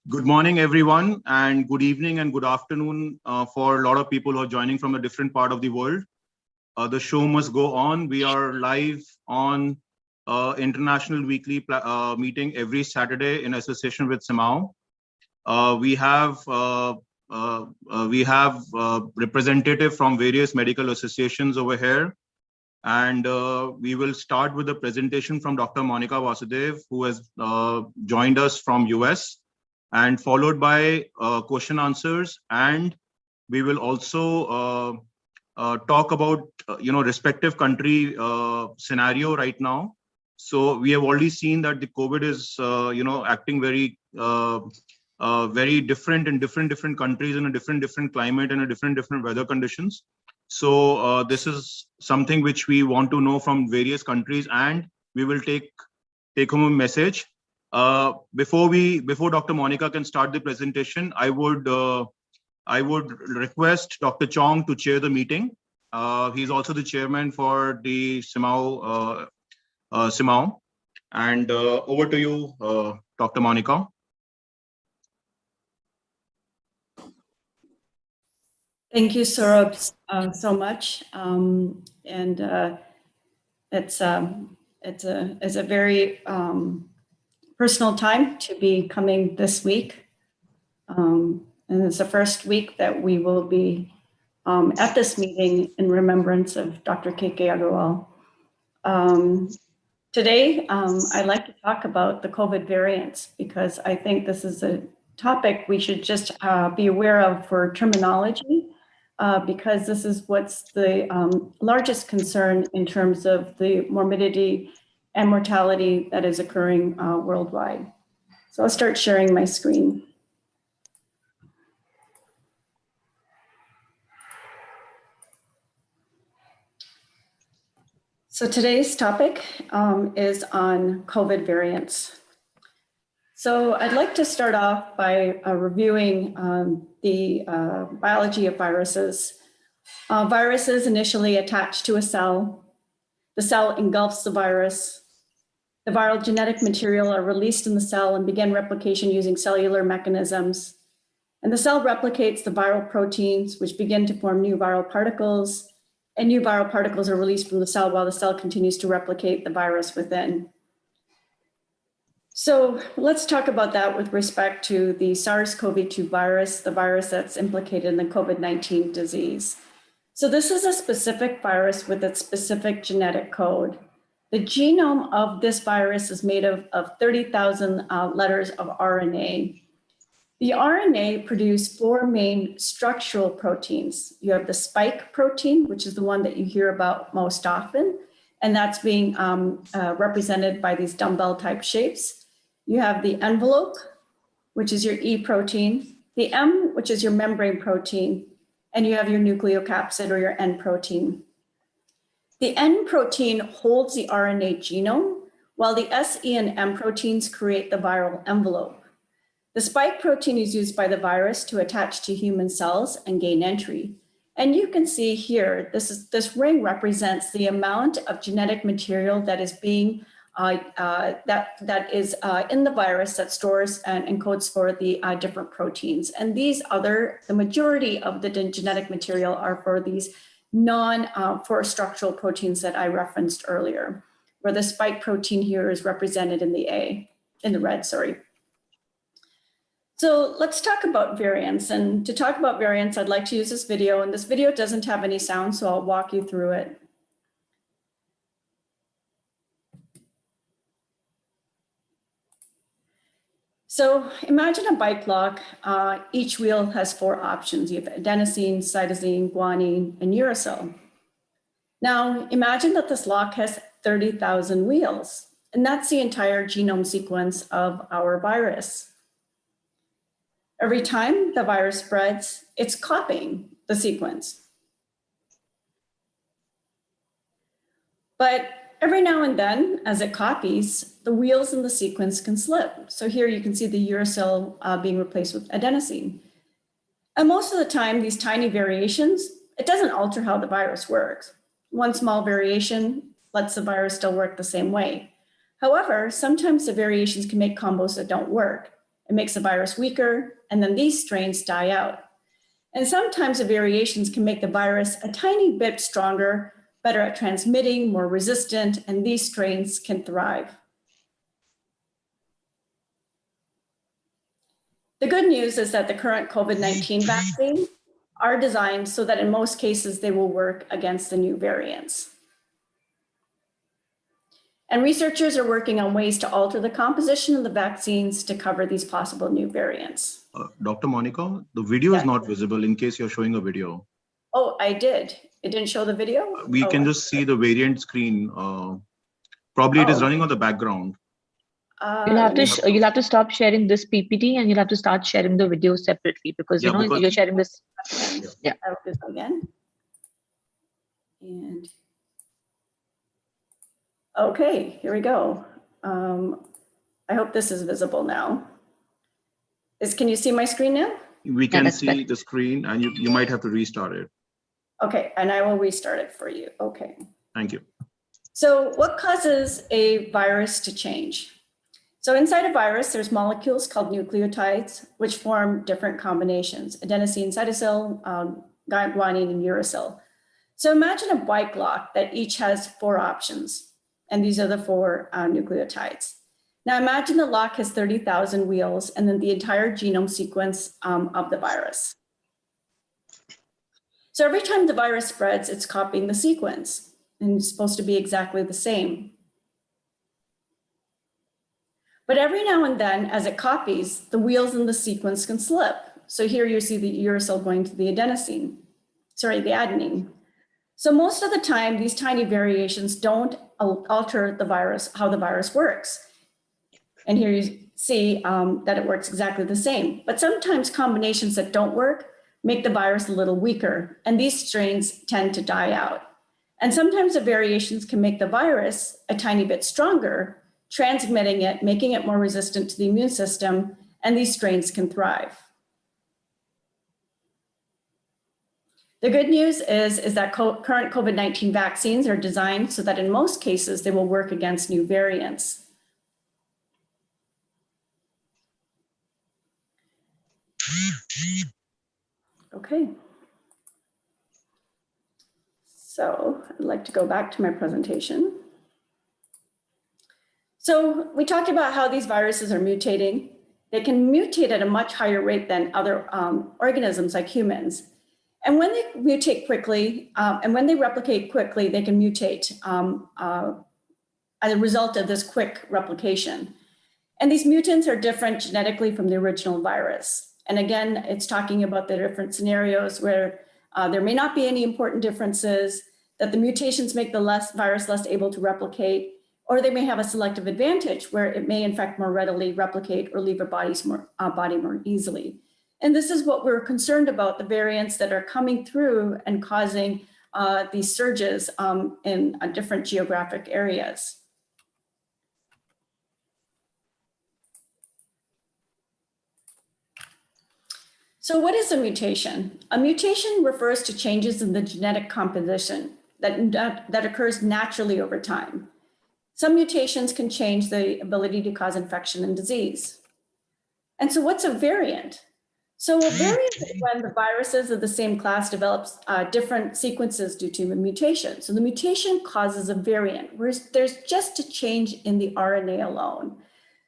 Good morning, everyone, and good evening and good afternoon for a lot of people who are joining from a different part of the world. The show must go on. We are live on International Weekly meeting every Saturday in association with CMAAO. We have representative from various medical associations over here. And we will start with a presentation from Dr. Monica Vasudev, who has joined us from US, and followed by question answers. And we will also talk about, respective country scenario right now. So we have already seen that the COVID is, acting very, very different in different countries, in a different climate and a different weather conditions. So this is something which we want to know from various countries, and we will take home a message. Before Dr. Monica can start the presentation, I would request Dr. Chong to chair the meeting. He's also the chairman for the CMAAO. And over to you, Dr. Monica. Thank you, Saurabh, so much. It's a very personal time to be coming this week. And it's the first week that we will be at this meeting in remembrance of Dr. K.K. Agarwal. Today, I'd like to talk about the COVID variants, because I think this is a topic we should just be aware of for terminology, because this is what's the largest concern in terms of the morbidity and mortality that is occurring worldwide. So I'll start sharing my screen. So today's topic is on COVID variants. So I'd like to start off by reviewing the biology of viruses. Viruses initially attach to a cell. The cell engulfs the virus. The viral genetic material are released in the cell and begin replication using cellular mechanisms. And the cell replicates the viral proteins, which begin to form new viral particles. And new viral particles are released from the cell while the cell continues to replicate the virus within. So let's talk about that with respect to the SARS-CoV-2 virus, the virus that's implicated in the COVID-19 disease. So this is a specific virus with its specific genetic code. The genome of this virus is made of 30,000 letters of RNA. The RNA produce four main structural proteins. You have the spike protein, which is the one that you hear about most often, and that's being represented by these dumbbell type shapes. You have the envelope, which is your E protein, the M, which is your membrane protein, and you have your nucleocapsid or your N protein. The N protein holds the RNA genome, while the S, E, and M proteins create the viral envelope. The spike protein is used by the virus to attach to human cells and gain entry. And you can see here, this ring represents the amount of genetic material that is being that is in the virus that stores and encodes for the different proteins. And the majority of the genetic material are for these for structural proteins that I referenced earlier, where the spike protein here is represented in the red, sorry. So let's talk about variants. And to talk about variants, I'd like to use this video, and this video doesn't have any sound, so I'll walk you through it. So imagine a bike lock. Each wheel has four options. You have adenosine, cytosine, guanine, and uracil. Now imagine that this lock has 30,000 wheels, and that's the entire genome sequence of our virus. Every time the virus spreads, it's copying the sequence. But every now and then, as it copies, the wheels in the sequence can slip. So here you can see the uracil being replaced with adenosine. And most of the time, these tiny variations, it doesn't alter how the virus works. One small variation lets the virus still work the same way. However, sometimes the variations can make combos that don't work. It makes the virus weaker, and then these strains die out. And sometimes the variations can make the virus a tiny bit stronger, better at transmitting, more resistant, and these strains can thrive. The good news is that the current COVID-19 vaccines are designed so that in most cases they will work against the new variants. And researchers are working on ways to alter the composition of the vaccines to cover these possible new variants. Dr. Monica, the video is Yes. not visible in case you're showing a video. Oh, I did. It didn't show the video? We can just see the variant screen. Probably it is running on the background. You'll have to stop sharing this PPT and you'll have to start sharing the video separately because Yeah, you know because- you're sharing this. Yeah. I'll do this again. And okay, here we go. I hope this is visible now. Can you see my screen now? We can that's see better. the screen and you might have to restart it. Okay, and I will restart it for you. Okay. Thank you. So what causes a virus to change? So inside a virus, there's molecules called nucleotides, which form different combinations: adenosine, cytosine, guanine, and uracil. So imagine a bike lock that each has 4 options, and these are the 4 nucleotides. Now imagine the lock has 30,000 wheels and then the entire genome sequence of the virus. So every time the virus spreads, it's copying the sequence, and it's supposed to be exactly the same. But every now and then, as it copies, the wheels in the sequence can slip. So here you see the uracil going to the adenosine, the adenine. So most of the time, these tiny variations don't alter the virus, how the virus works. And here you see that it works exactly the same. But sometimes combinations that don't work make the virus a little weaker, and these strains tend to die out. And sometimes the variations can make the virus a tiny bit stronger, transmitting it, making it more resistant to the immune system, and these strains can thrive. The good news is that current COVID-19 vaccines are designed so that in most cases they will work against new variants. Okay. So I'd like to go back to my presentation. So we talked about how these viruses are mutating. They can mutate at a much higher rate than other organisms like humans. And when they mutate quickly, and when they replicate quickly, they can mutate as a result of this quick replication. And these mutants are different genetically from the original virus. And again, it's talking about the different scenarios where there may not be any important differences, that the mutations make the virus less able to replicate, or they may have a selective advantage where it may in fact more readily replicate or leave a body more easily. And this is what we're concerned about, the variants that are coming through and causing these surges in different geographic areas. So what is a mutation? A mutation refers to changes in the genetic composition that occurs naturally over time. Some mutations can change the ability to cause infection and disease. And so what's a variant? So a variant is when the viruses of the same class develops different sequences due to a mutation. So the mutation causes a variant, where there's just a change in the RNA alone.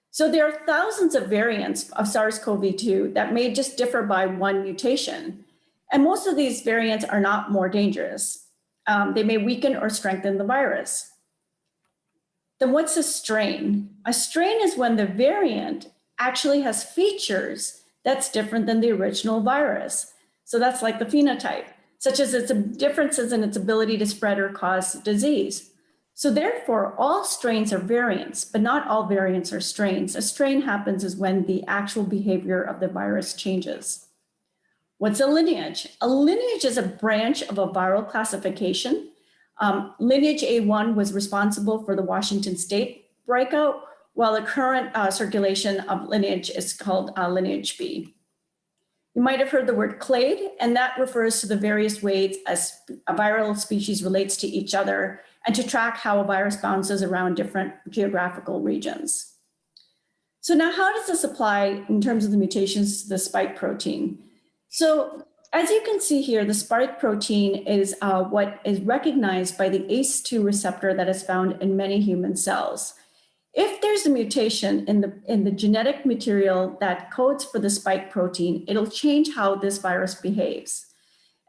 So there are thousands of variants of SARS-CoV-2 that may just differ by one mutation. And most of these variants are not more dangerous. They may weaken or strengthen the virus. Then what's a strain? A strain is when the variant actually has features that's different than the original virus. So that's like the phenotype, such as its differences in its ability to spread or cause disease. So therefore, all strains are variants, but not all variants are strains. A strain happens is when the actual behavior of the virus changes. What's a lineage? A lineage is a branch of a viral classification. Lineage A1 was responsible for the Washington State breakout, while the current circulation of lineage is called lineage B. You might have heard the word clade, and that refers to the various ways a viral species relates to each other and to track how a virus bounces around different geographical regions. So now how does this apply in terms of the mutations to the spike protein? So as you can see here, the spike protein is what is recognized by the ACE2 receptor that is found in many human cells. If there's a mutation in the genetic material that codes for the spike protein, it'll change how this virus behaves.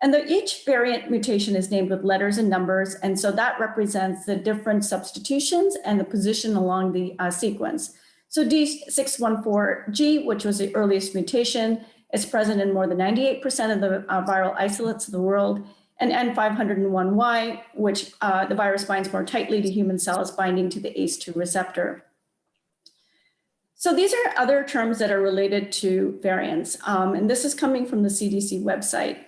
And each variant mutation is named with letters and numbers, and so that represents the different substitutions and the position along the sequence. So D614G, which was the earliest mutation, is present in more than 98% of the viral isolates of the world, and N501Y, which the virus binds more tightly to human cells, binding to the ACE2 receptor. So these are other terms that are related to variants, and this is coming from the CDC website.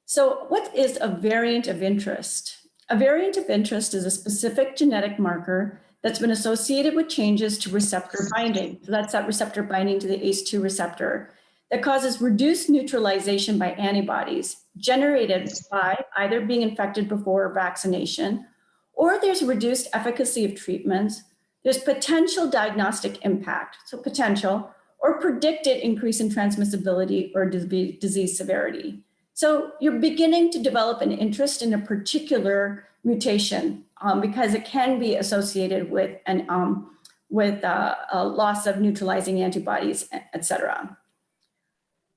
So what is a variant of interest? A variant of interest is a specific genetic marker that's been associated with changes to receptor binding. So that's that receptor binding to the ACE2 receptor that causes reduced neutralization by antibodies generated by either being infected before vaccination, or there's reduced efficacy of treatments, there's potential diagnostic impact, so potential, or predicted increase in transmissibility or disease severity. So you're beginning to develop an interest in a particular mutation because it can be associated with a loss of neutralizing antibodies, et cetera.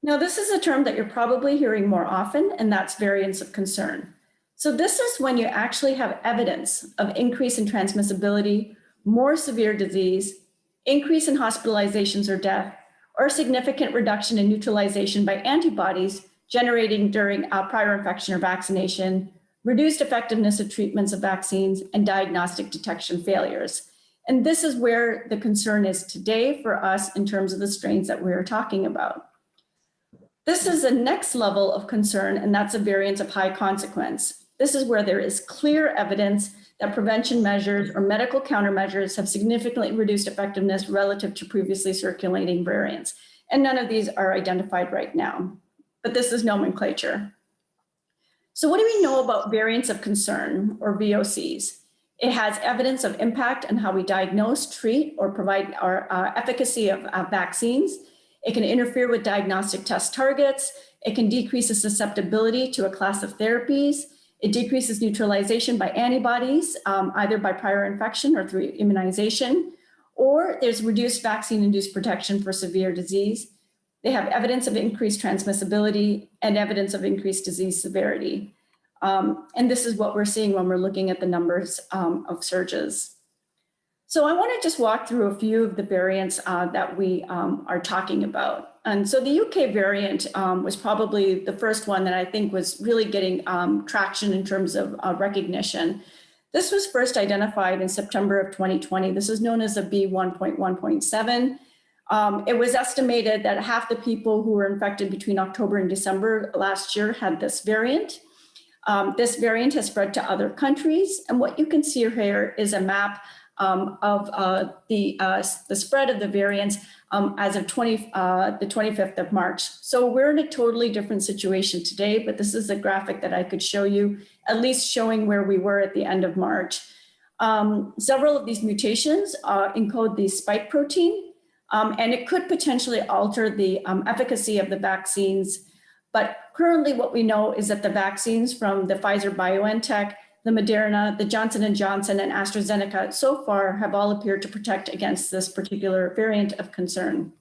Now, this is a term that you're probably hearing more often, and that's variants of concern. So this is when you actually have evidence of increase in transmissibility, more severe disease, increase in hospitalizations or death, or significant reduction in neutralization by antibodies generating during prior infection or vaccination, reduced effectiveness of treatments of vaccines, and diagnostic detection failures. And this is where the concern is today for us in terms of the strains that we're talking about. This is the next level of concern, and that's a variant of high consequence. This is where there is clear evidence that prevention measures or medical countermeasures have significantly reduced effectiveness relative to previously circulating variants. And none of these are identified right now, but this is nomenclature. So what do we know about variants of concern, or VOCs? It has evidence of impact on how we diagnose, treat, or provide our efficacy of vaccines. It can interfere with diagnostic test targets. It can decrease the susceptibility to a class of therapies. It decreases neutralization by antibodies, either by prior infection or through immunization, or there's reduced vaccine-induced protection for severe disease. They have evidence of increased transmissibility and evidence of increased disease severity. And this is what we're seeing when we're looking at the numbers of surges. So I want to just walk through a few of the variants that we are talking about. And so the UK variant was probably the first one that I think was really getting traction in terms of recognition. This was first identified in September of 2020. This is known as a B1.1.7. It was estimated that half the people who were infected between October and December last year had this variant. This variant has spread to other countries. And what you can see here is a map of the spread of the variants as of the 25th of March. So we're in a totally different situation today, but this is a graphic that I could show you, at least showing where we were at the end of March. Several of these mutations encode the spike protein, and it could potentially alter the efficacy of the vaccines. But currently what we know is that the vaccines from the Pfizer-BioNTech, the Moderna, the Johnson & Johnson, and AstraZeneca so far have all appeared to protect against this particular variant of concern.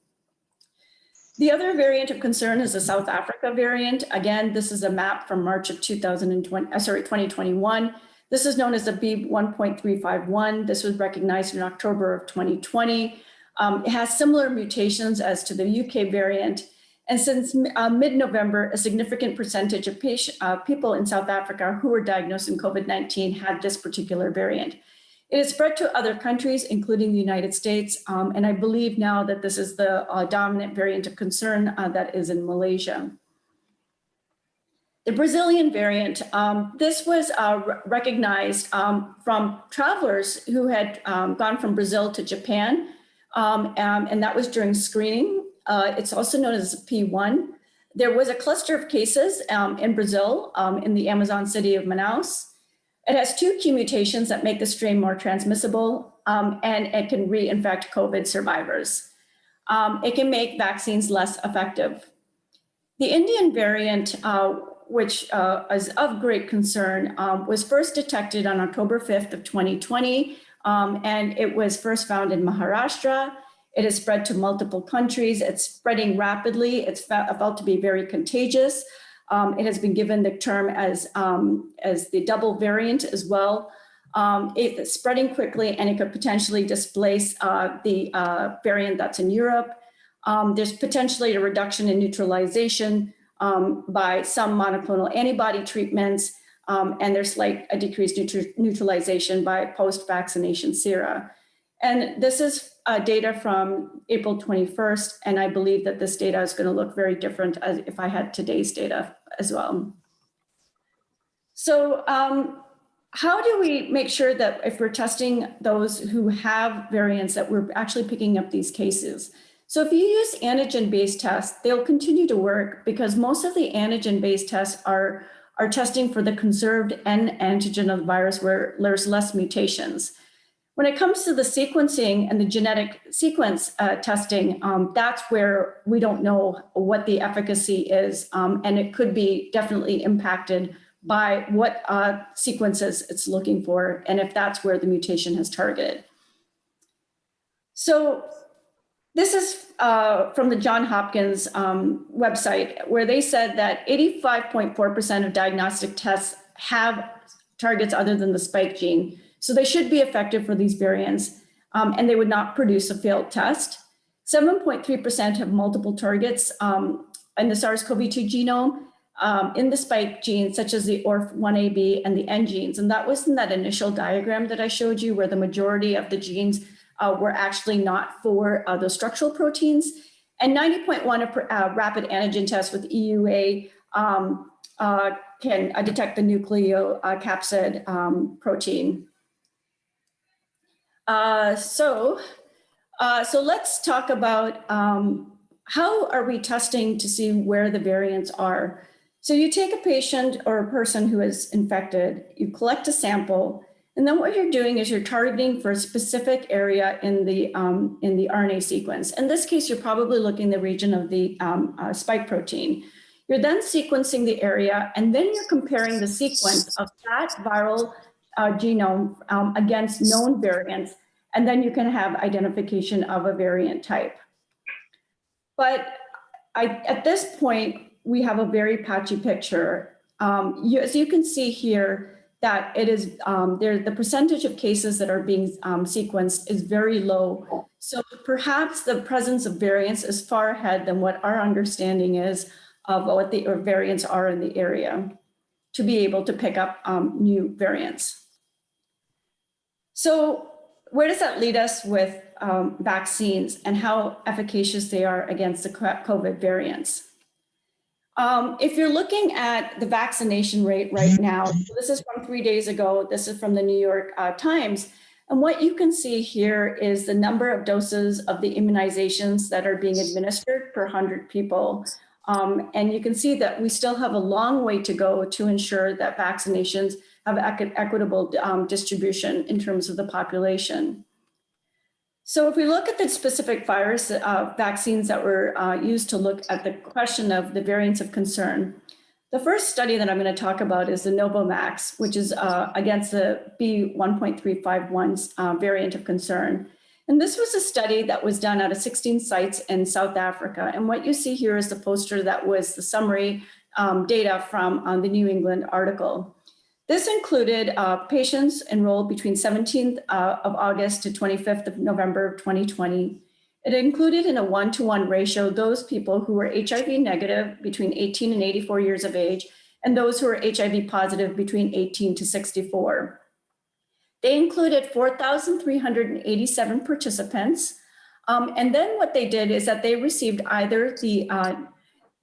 The other variant of concern is the South Africa variant. Again, this is a map from March of 2021. This is known as the B1.351. This was recognized in October of 2020. It has similar mutations as to the UK variant. And since mid-November, a significant percentage of people in South Africa who were diagnosed in COVID-19 had this particular variant. It has spread to other countries, including the United States, and I believe now that this is the dominant variant of concern that is in Malaysia. The Brazilian variant, this was recognized from travelers who had gone from Brazil to Japan, and that was during screening. It's also known as P1. There was a cluster of cases in Brazil, in the Amazon city of Manaus. It has two key mutations that make the strain more transmissible, and it can reinfect COVID survivors. it can make vaccines less effective. The Indian variant, which is of great concern, was first detected on October 5th of 2020, and it was first found in Maharashtra. It has spread to multiple countries. It's spreading rapidly. It's felt to be very contagious. It has been given the term as the double variant as well. It's spreading quickly, and it could potentially displace the variant that's in Europe. There's potentially a reduction in neutralization by some monoclonal antibody treatments, and there's like a decreased neutralization by post-vaccination sera. And this is data from April 21st, and I believe that this data is going to look very different as if I had today's data as well. So how do we make sure that if we're testing those who have variants that we're actually picking up these cases? So if you use antigen-based tests, they'll continue to work because most of the antigen-based tests are testing for the conserved N antigen of the virus where there's less mutations. When it comes to the sequencing and the genetic sequence testing, that's where we don't know what the efficacy is, and it could be definitely impacted by what sequences it's looking for and if that's where the mutation has targeted. So this is from the Johns Hopkins website, where they said that 85.4% of diagnostic tests have targets other than the spike gene. So they should be effective for these variants, and they would not produce a failed test. 7.3% have multiple targets in the SARS-CoV-2 genome in the spike genes, such as the ORF1ab and the N genes. And that was in that initial diagram that I showed you, where the majority of the genes were actually not for the structural proteins. And 90.1 rapid antigen tests with EUA can detect the nucleocapsid protein. So let's talk about how are we testing to see where the variants are. So you take a patient or a person who is infected, you collect a sample, and then what you're doing is you're targeting for a specific area in the RNA sequence. In this case, you're probably looking in the region of the spike protein. You're then sequencing the area, and then you're comparing the sequence of that viral genome against known variants, and then you can have identification of a variant type. But at this point, we have a very patchy picture. As you can see here, that it is the percentage of cases that are being sequenced is very low. So perhaps the presence of variants is far ahead than what our understanding is of what the variants are in the area to be able to pick up new variants. So where does that lead us with vaccines and how efficacious they are against the COVID variants? If you're looking at the vaccination rate right now, so this is from 3 days ago, this is from the New York Times, and what you can see here is the number of doses of the immunizations that are being administered per 100 people. And you can see that we still have a long way to go to ensure that vaccinations have equitable distribution in terms of the population. So if we look at the specific virus vaccines that were used to look at the question of the variants of concern, the first study that I'm going to talk about is the Novavax, which is against the B1.351 variant of concern. And this was a study that was done out of 16 sites in South Africa. And what you see here is the poster that was the summary data from the New England article. This included patients enrolled between 17th of August to 25th of November of 2020. It included in a 1-to-1 ratio those people who were HIV negative between 18 and 84 years of age, and those who were HIV positive between 18 to 64. They included 4,387 participants. And then what they did is that they received either the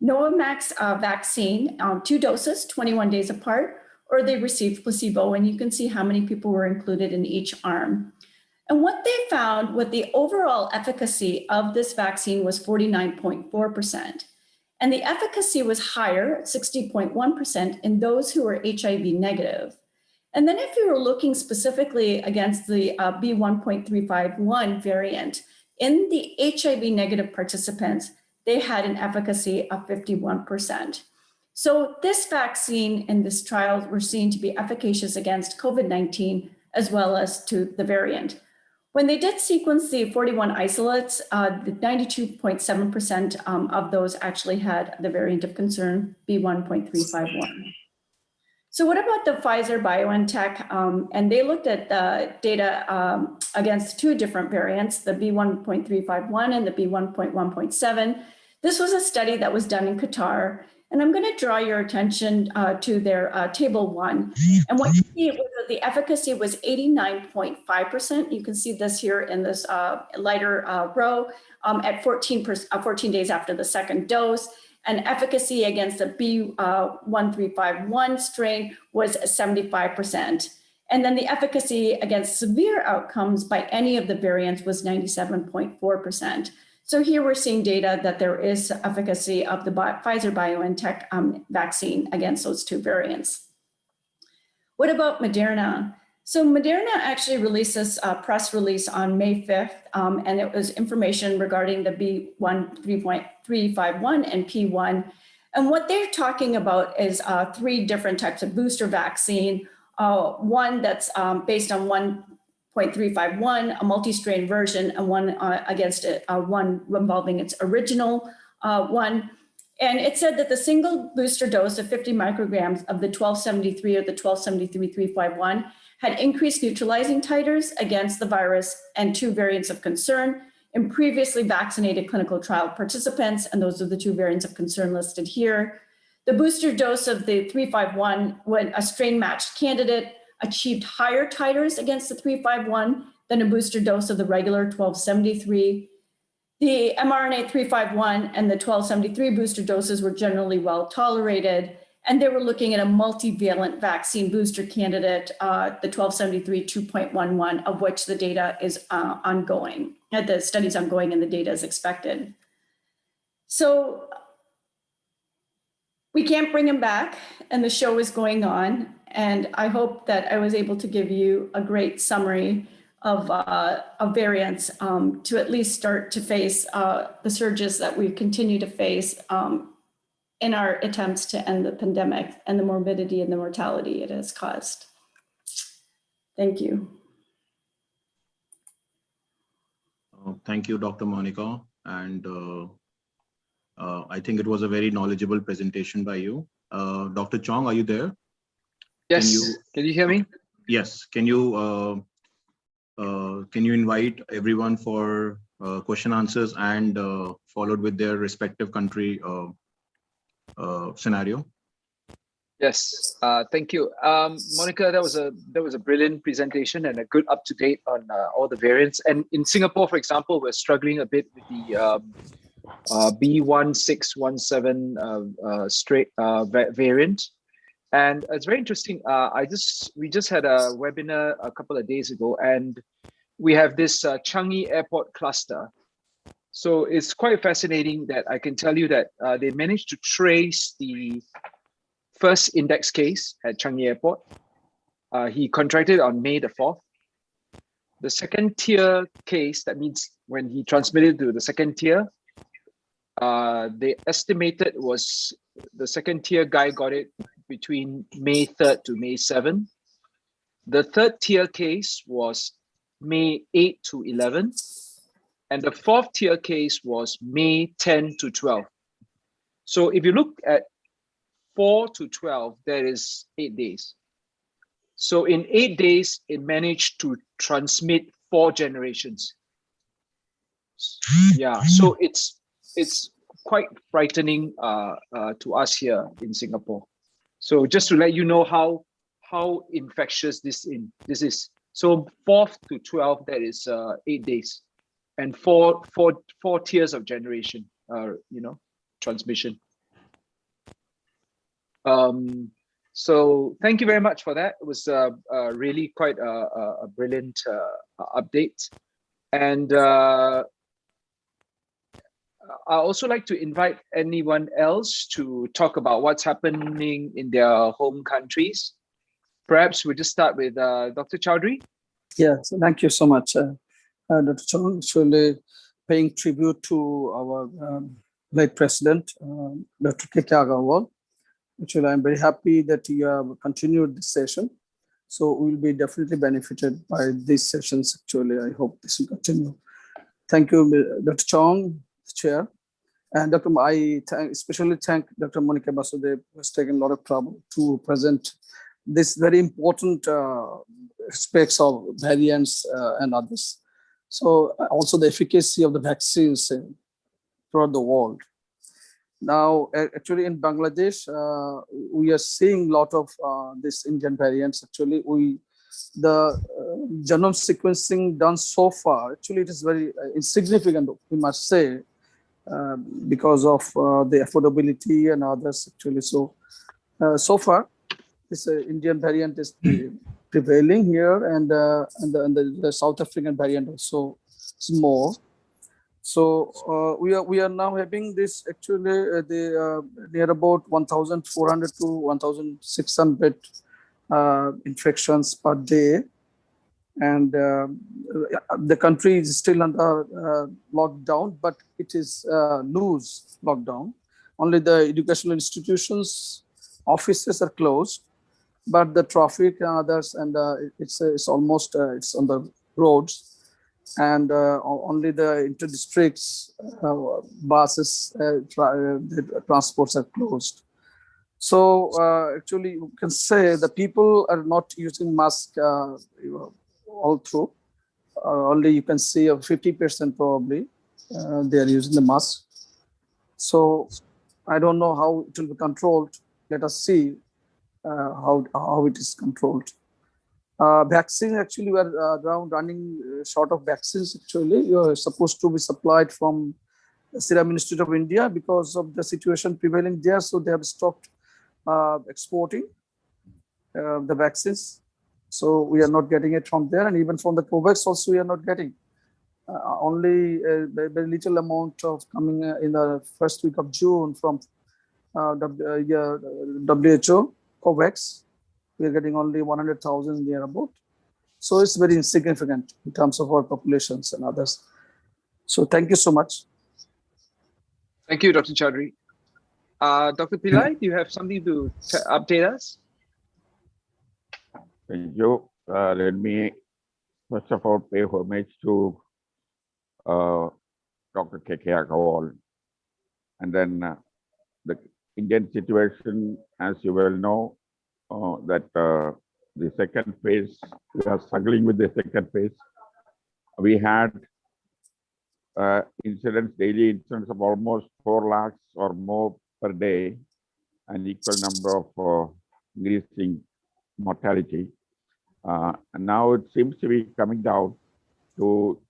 Novavax vaccine, 2 doses, 21 days apart, or they received placebo, and you can see how many people were included in each arm. And what they found with the overall efficacy of this vaccine was 49.4%. And the efficacy was higher, 60.1%, in those who were HIV negative. And then if you were looking specifically against the B1.351 variant, in the HIV negative participants, they had an efficacy of 51%. So this vaccine and this trial were seen to be efficacious against COVID-19 as well as to the variant. When they did sequence the 41 isolates, the 92.7% of those actually had the variant of concern, B1.351. So what about the Pfizer-BioNTech? And they looked at the data against two different variants, the B1.351 and the B1.1.7. This was a study that was done in Qatar. And I'm going to draw your attention to their table 1. And what you see was that the efficacy was 89.5%. You can see this here in this lighter row at 14 days after the second dose. And efficacy against the B1351 strain was 75%. And then the efficacy against severe outcomes by any of the variants was 97.4%. So here we're seeing data that there is efficacy of the Pfizer-BioNTech vaccine against those two variants. What about Moderna? So Moderna actually released this press release on May 5th, and it was information regarding the B1.351 and P1. And what they're talking about is 3 different types of booster vaccine. One that's based on 1.351, a multi-strain version, and one against it, one involving its original one. And it said that the single booster dose of 50 micrograms of the 1273 or the 1273-351 had increased neutralizing titers against the virus and 2 variants of concern in previously vaccinated clinical trial participants, and those are the 2 variants of concern listed here. The booster dose of the 351, when a strain-matched candidate, achieved higher titers against the 351 than a booster dose of the regular 1273. The mRNA 351 and the 1273 booster doses were generally well tolerated, and they were looking at a multivalent vaccine booster candidate, the 1273 2.11, of which the data is ongoing. The study's ongoing and the data is expected. So we can't bring him back, and the show is going on. And I hope that I was able to give you a great summary of variants to at least start to face the surges that we continue to face in our attempts to end the pandemic and the morbidity and the mortality it has caused. Thank you. Thank you, Dr. Monica. And I think it was a very knowledgeable presentation by you. Dr. Chong, are you there? Yes. Can you hear me? Yes. Can you invite everyone for question answers and followed with their respective country scenario? Yes. Thank you, Monica. That was a brilliant presentation and a good up to date on all the variants. And in Singapore, for example, we're struggling a bit with the B1617 variant. And it's very interesting. We just had a webinar a couple of days ago, and we have this Changi Airport cluster. So it's quite fascinating that I can tell you that they managed to trace the first index case at Changi Airport. He contracted on May the 4th. The second tier case, that means when he transmitted to the second tier, they estimated was the second tier guy got it between May 3rd to May 7th. The third tier case was May 8 to 11. And the fourth tier case was May 10 to 12. So if you look at 4 to 12, there is 8 days. So in 8 days, it managed to transmit 4 generations. Yeah, so it's quite frightening to us here in Singapore. So just to let you know how infectious this is. So 4th to 12, that is 8 days, and four tiers of generation, transmission. So thank you very much for that. It was really quite a brilliant update. And I also like to invite anyone else to talk about what's happening in their home countries. Perhaps we'll just start with Dr. Chowdhury. Yes, thank you so much, Dr. Chong. It's really paying tribute to our late president, Dr. K.K. Agarwal. Actually, I'm very happy that you have continued this session. So we'll be definitely benefited by these sessions. Actually, I hope this will continue. Thank you, Dr. Chong, Chair. And Dr. I especially thank Dr. Monica Basudev, who has taken a lot of trouble to present this very important aspects of variants and others. So also the efficacy of the vaccines throughout the world. Now, actually in Bangladesh, we are seeing a lot of this Indian variants. Actually, the genome sequencing done so far, actually it is very insignificant, we must say, because of the affordability and others actually. So, so far, this Indian variant is prevailing here, and the South African variant also is more. So we are now having this actually near about 1,400 to 1,600 infections per day, and the country is still under lockdown, but it is loose lockdown. Only the educational institutions, offices are closed, but the traffic and others, and it's almost it's on the roads. And only the inter-districts buses, the transports are closed. So actually, you can say the people are not using mask all through. Only you can see 50% probably they are using the mask. So I don't know how it will be controlled. Let us see how it is controlled. Vaccine, actually, we are around running short of vaccines. Actually, you're supposed to be supplied from the Serum Institute of India because of the situation prevailing there. So they have stopped exporting the vaccines. So we are not getting it from there, and even from the COVAX also we are not getting. Only a very little amount of coming in the first week of June from WHO COVAX. We are getting only 100,000 near about. So it's very insignificant in terms of our populations and others. So thank you so much. Thank you, Dr. Chaudhary. Dr. Pillai, do you have something to update us? Thank you. Let me first of all pay homage to Dr. K.K. Agarwal. And then the Indian situation, as you well know, that the second phase, we are struggling with the second phase. We had daily incidents of almost 4 lakhs or more per day, an equal number of increasing mortality. And now it seems to be coming down to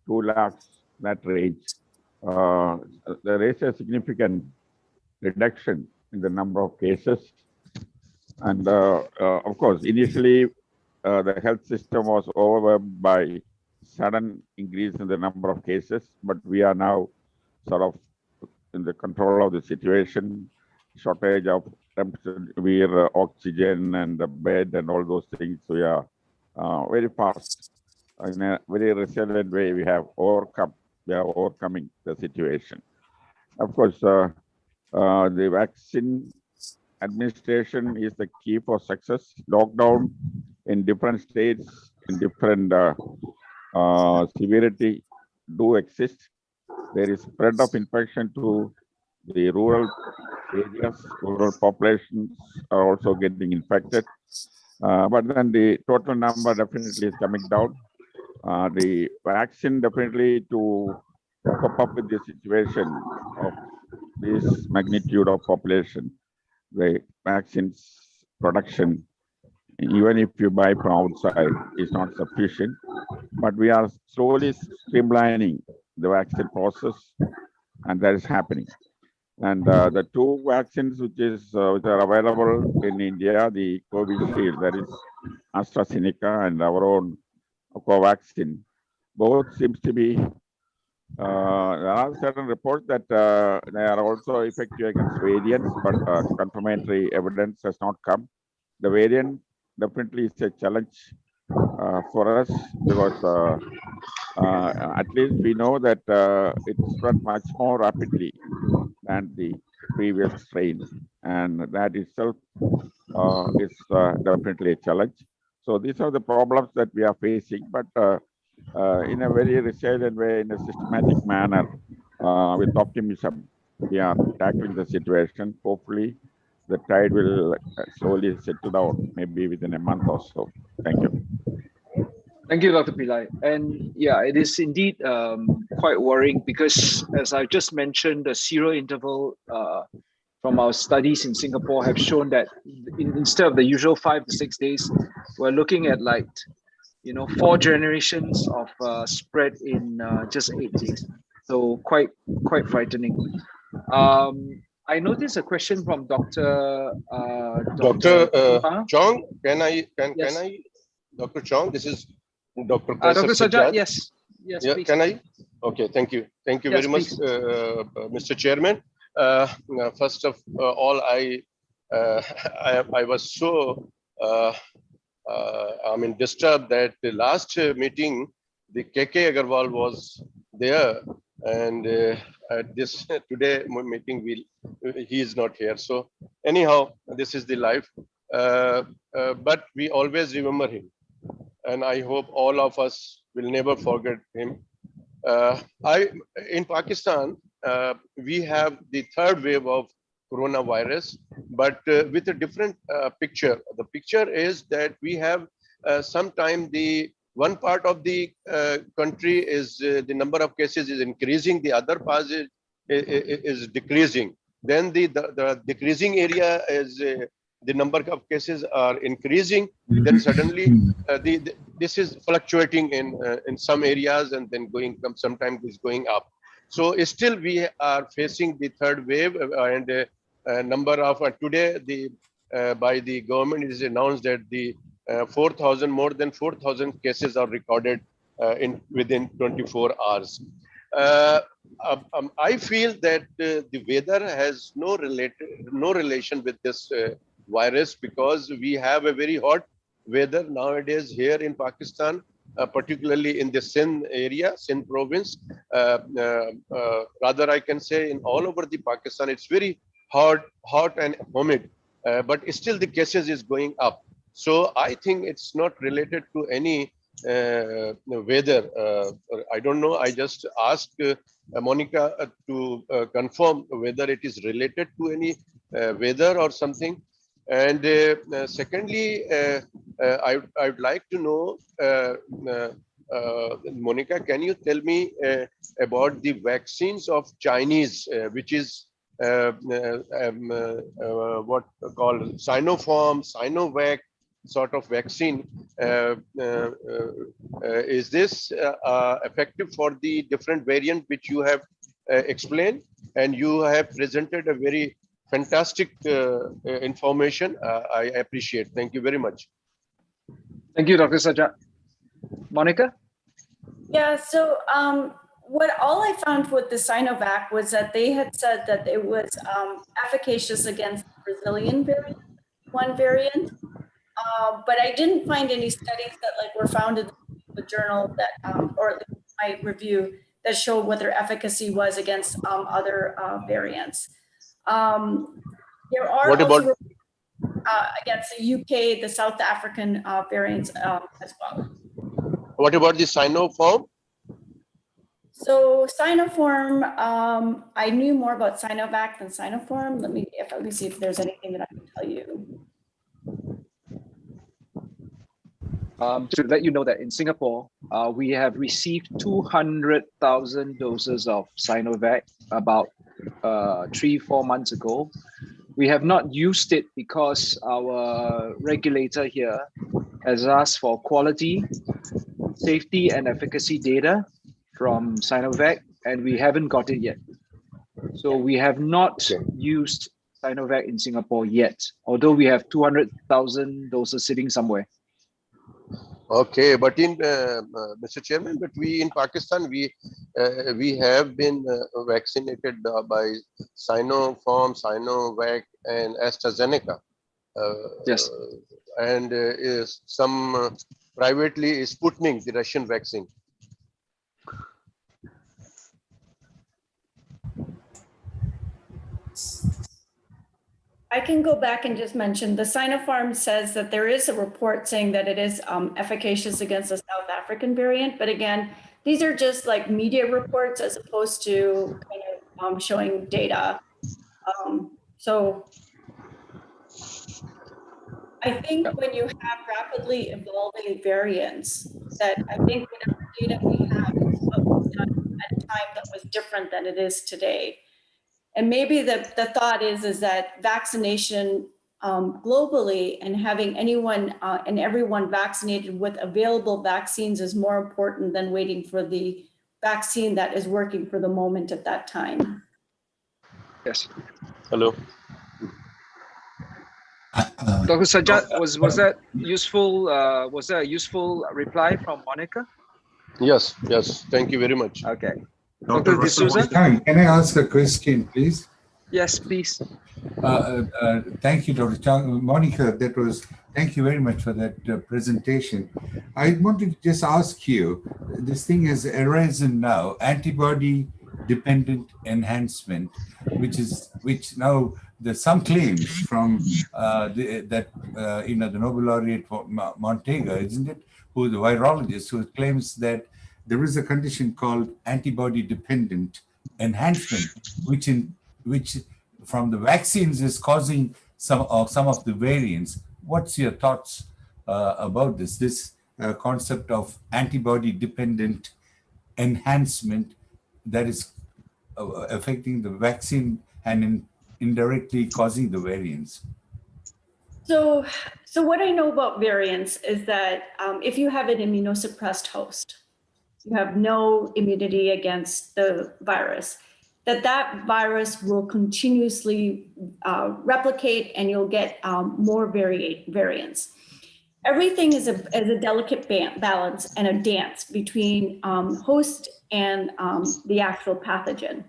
2 lakhs, that range. There is a significant reduction in the number of cases. And of course, initially, the health system was overwhelmed by sudden increase in the number of cases, but we are now sort of in the control of the situation, shortage of severe oxygen and the bed and all those things. We are very fast, in a very resilient way. We are overcoming the situation. Of course, the vaccine administration is the key for success. Lockdown in different states, in different severity do exist. There is spread of infection to the rural areas. Rural populations are also getting infected. But then the total number definitely is coming down. The vaccine definitely to cope up with the situation of this magnitude of population. The vaccines production, even if you buy from outside, is not sufficient. But we are slowly streamlining the vaccine process, and that is happening. And the 2 vaccines which are available in India, the Covishield, that is AstraZeneca, and our own Covaxin, both seems to be. There are certain reports that they are also effective against variants, but confirmatory evidence has not come. The variant definitely is a challenge for us because at least we know that it spread much more rapidly than the previous strain, and that itself is definitely a challenge. So these are the problems that we are facing, but in a very resilient way, in a systematic manner, with optimism, we are tackling the situation. Hopefully, the tide will slowly settle down, maybe within a month or so. Thank you. Thank you, Dr. Pillai. And yeah, it is indeed quite worrying because, as I just mentioned, the zero interval from our studies in Singapore have shown that instead of the usual 5 to 6 days, we're looking at 4 generations of spread in just 8 days. So quite frightening. I noticed a question from Dr. Dr. Kumar. Chong, can Yes. I, Dr. Chong, this is Dr. Dr. Sajjad, yes. Yes, yeah, please. can I? Okay, thank you. Thank you Yes, very much, Mr. Chairman. First of all, I was so disturbed that the last meeting, the KK Agarwal was there, and at this today meeting, he is not here. So anyhow, this is the life. But we always remember him, and I hope all of us will never forget him. In Pakistan, we have the third wave of coronavirus, but with a different picture. The picture is that we have sometime the one part of the country is the number of cases is increasing, the other part is decreasing. Then the decreasing area is the number of cases are increasing. Then suddenly this is fluctuating in some areas and then sometimes is going up. So still we are facing the third wave, and number of today by the government it is announced that the 4,000 more than 4,000 cases are recorded within 24 hours. I feel that the weather has no relation with this virus, because we have a very hot weather nowadays here in Pakistan, particularly in the Sindh area, Sindh province. Rather, I can say in all over the Pakistan, it's very hot and humid, but still the cases is going up. So I think it's not related to any weather. I don't know. I just asked Monica to confirm whether it is related to any weather or something. And secondly, I would like to know, Monica, can you tell me about the vaccines of Chinese, which is what called Sinopharm, Sinovac sort of vaccine? Is this effective for the different variant which you have explained? And you have presented a very fantastic information. I appreciate. Thank you very much. Thank you, Dr. Sajjad. Monica? Yeah, so what all I found with the Sinovac was that they had said that it was efficacious against the Brazilian variant, one variant. But I didn't find any studies that were found in the journal that, or at least my review, that showed what their efficacy was against other variants. There are What also about against the UK, the South African variants as well. what about the Sinopharm? So Sinopharm, I knew more about Sinovac than Sinopharm. Let me see if there's anything that I can tell you. To let you know that in Singapore, we have received 200,000 doses of Sinovac about 3-4 months ago. We have not used it because our regulator here has asked for quality, safety, and efficacy data from Sinovac, and we haven't got it yet. So we have not used Sinovac in Singapore yet, although we have 200,000 doses sitting somewhere. Okay, but in Mr. Chairman, but we in Pakistan, we have been vaccinated by Sinopharm, Sinovac, and AstraZeneca. Yes. And is some privately Sputnik, the Russian vaccine. I can go back and just mention the Sinopharm says that there is a report saying that it is efficacious against the South African variant. But again, these are just like media reports as opposed to kind of showing data. So I think when you have rapidly evolving variants, that I think whatever data we have is what was done at a time that was different than it is today. And maybe the thought is that vaccination globally and having anyone and everyone vaccinated with available vaccines is more important than waiting for the vaccine that is working for the moment at that time. Yes. Hello. Dr. Sajjad, was that useful? Was that a useful reply from Monica? Yes, yes. Thank you very much. Okay. Dr. D'Souza? Can I ask a question, please? Yes, please. Thank you, Dr. Chang. Monica, thank you very much for that presentation. I wanted to just ask you, this thing has arisen now, antibody-dependent enhancement, which now there's some claims from the Nobel laureate Montega, isn't it, who the virologist, who claims that there is a condition called antibody-dependent enhancement, which from the vaccines is causing some of the variants. What's your thoughts about this concept of antibody-dependent enhancement that is affecting the vaccine and indirectly causing the variants? So what I know about variants is that if you have an immunosuppressed host, you have no immunity against the virus, that virus will continuously replicate and you'll get more variants. Everything is a delicate balance and a dance between host and the actual pathogen.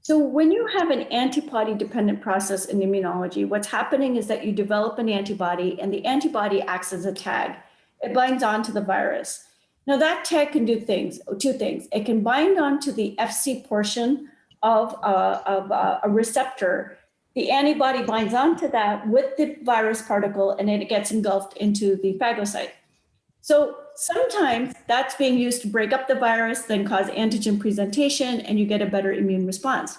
So when you have an antibody-dependent process in immunology, what's happening is that you develop an antibody and the antibody acts as a tag. It binds onto the virus. Now that tag can do two things. It can bind onto the Fc portion of a receptor. The antibody binds onto that with the virus particle and it gets engulfed into the phagocyte. So sometimes that's being used to break up the virus, then cause antigen presentation, and you get a better immune response.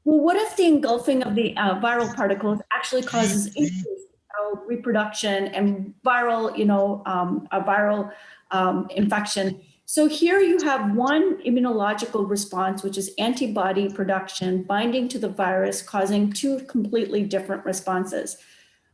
Well, what if the engulfing of the viral particles actually causes increased reproduction and viral, a viral infection? So here you have one immunological response, which is antibody production binding to the virus, causing two completely different responses.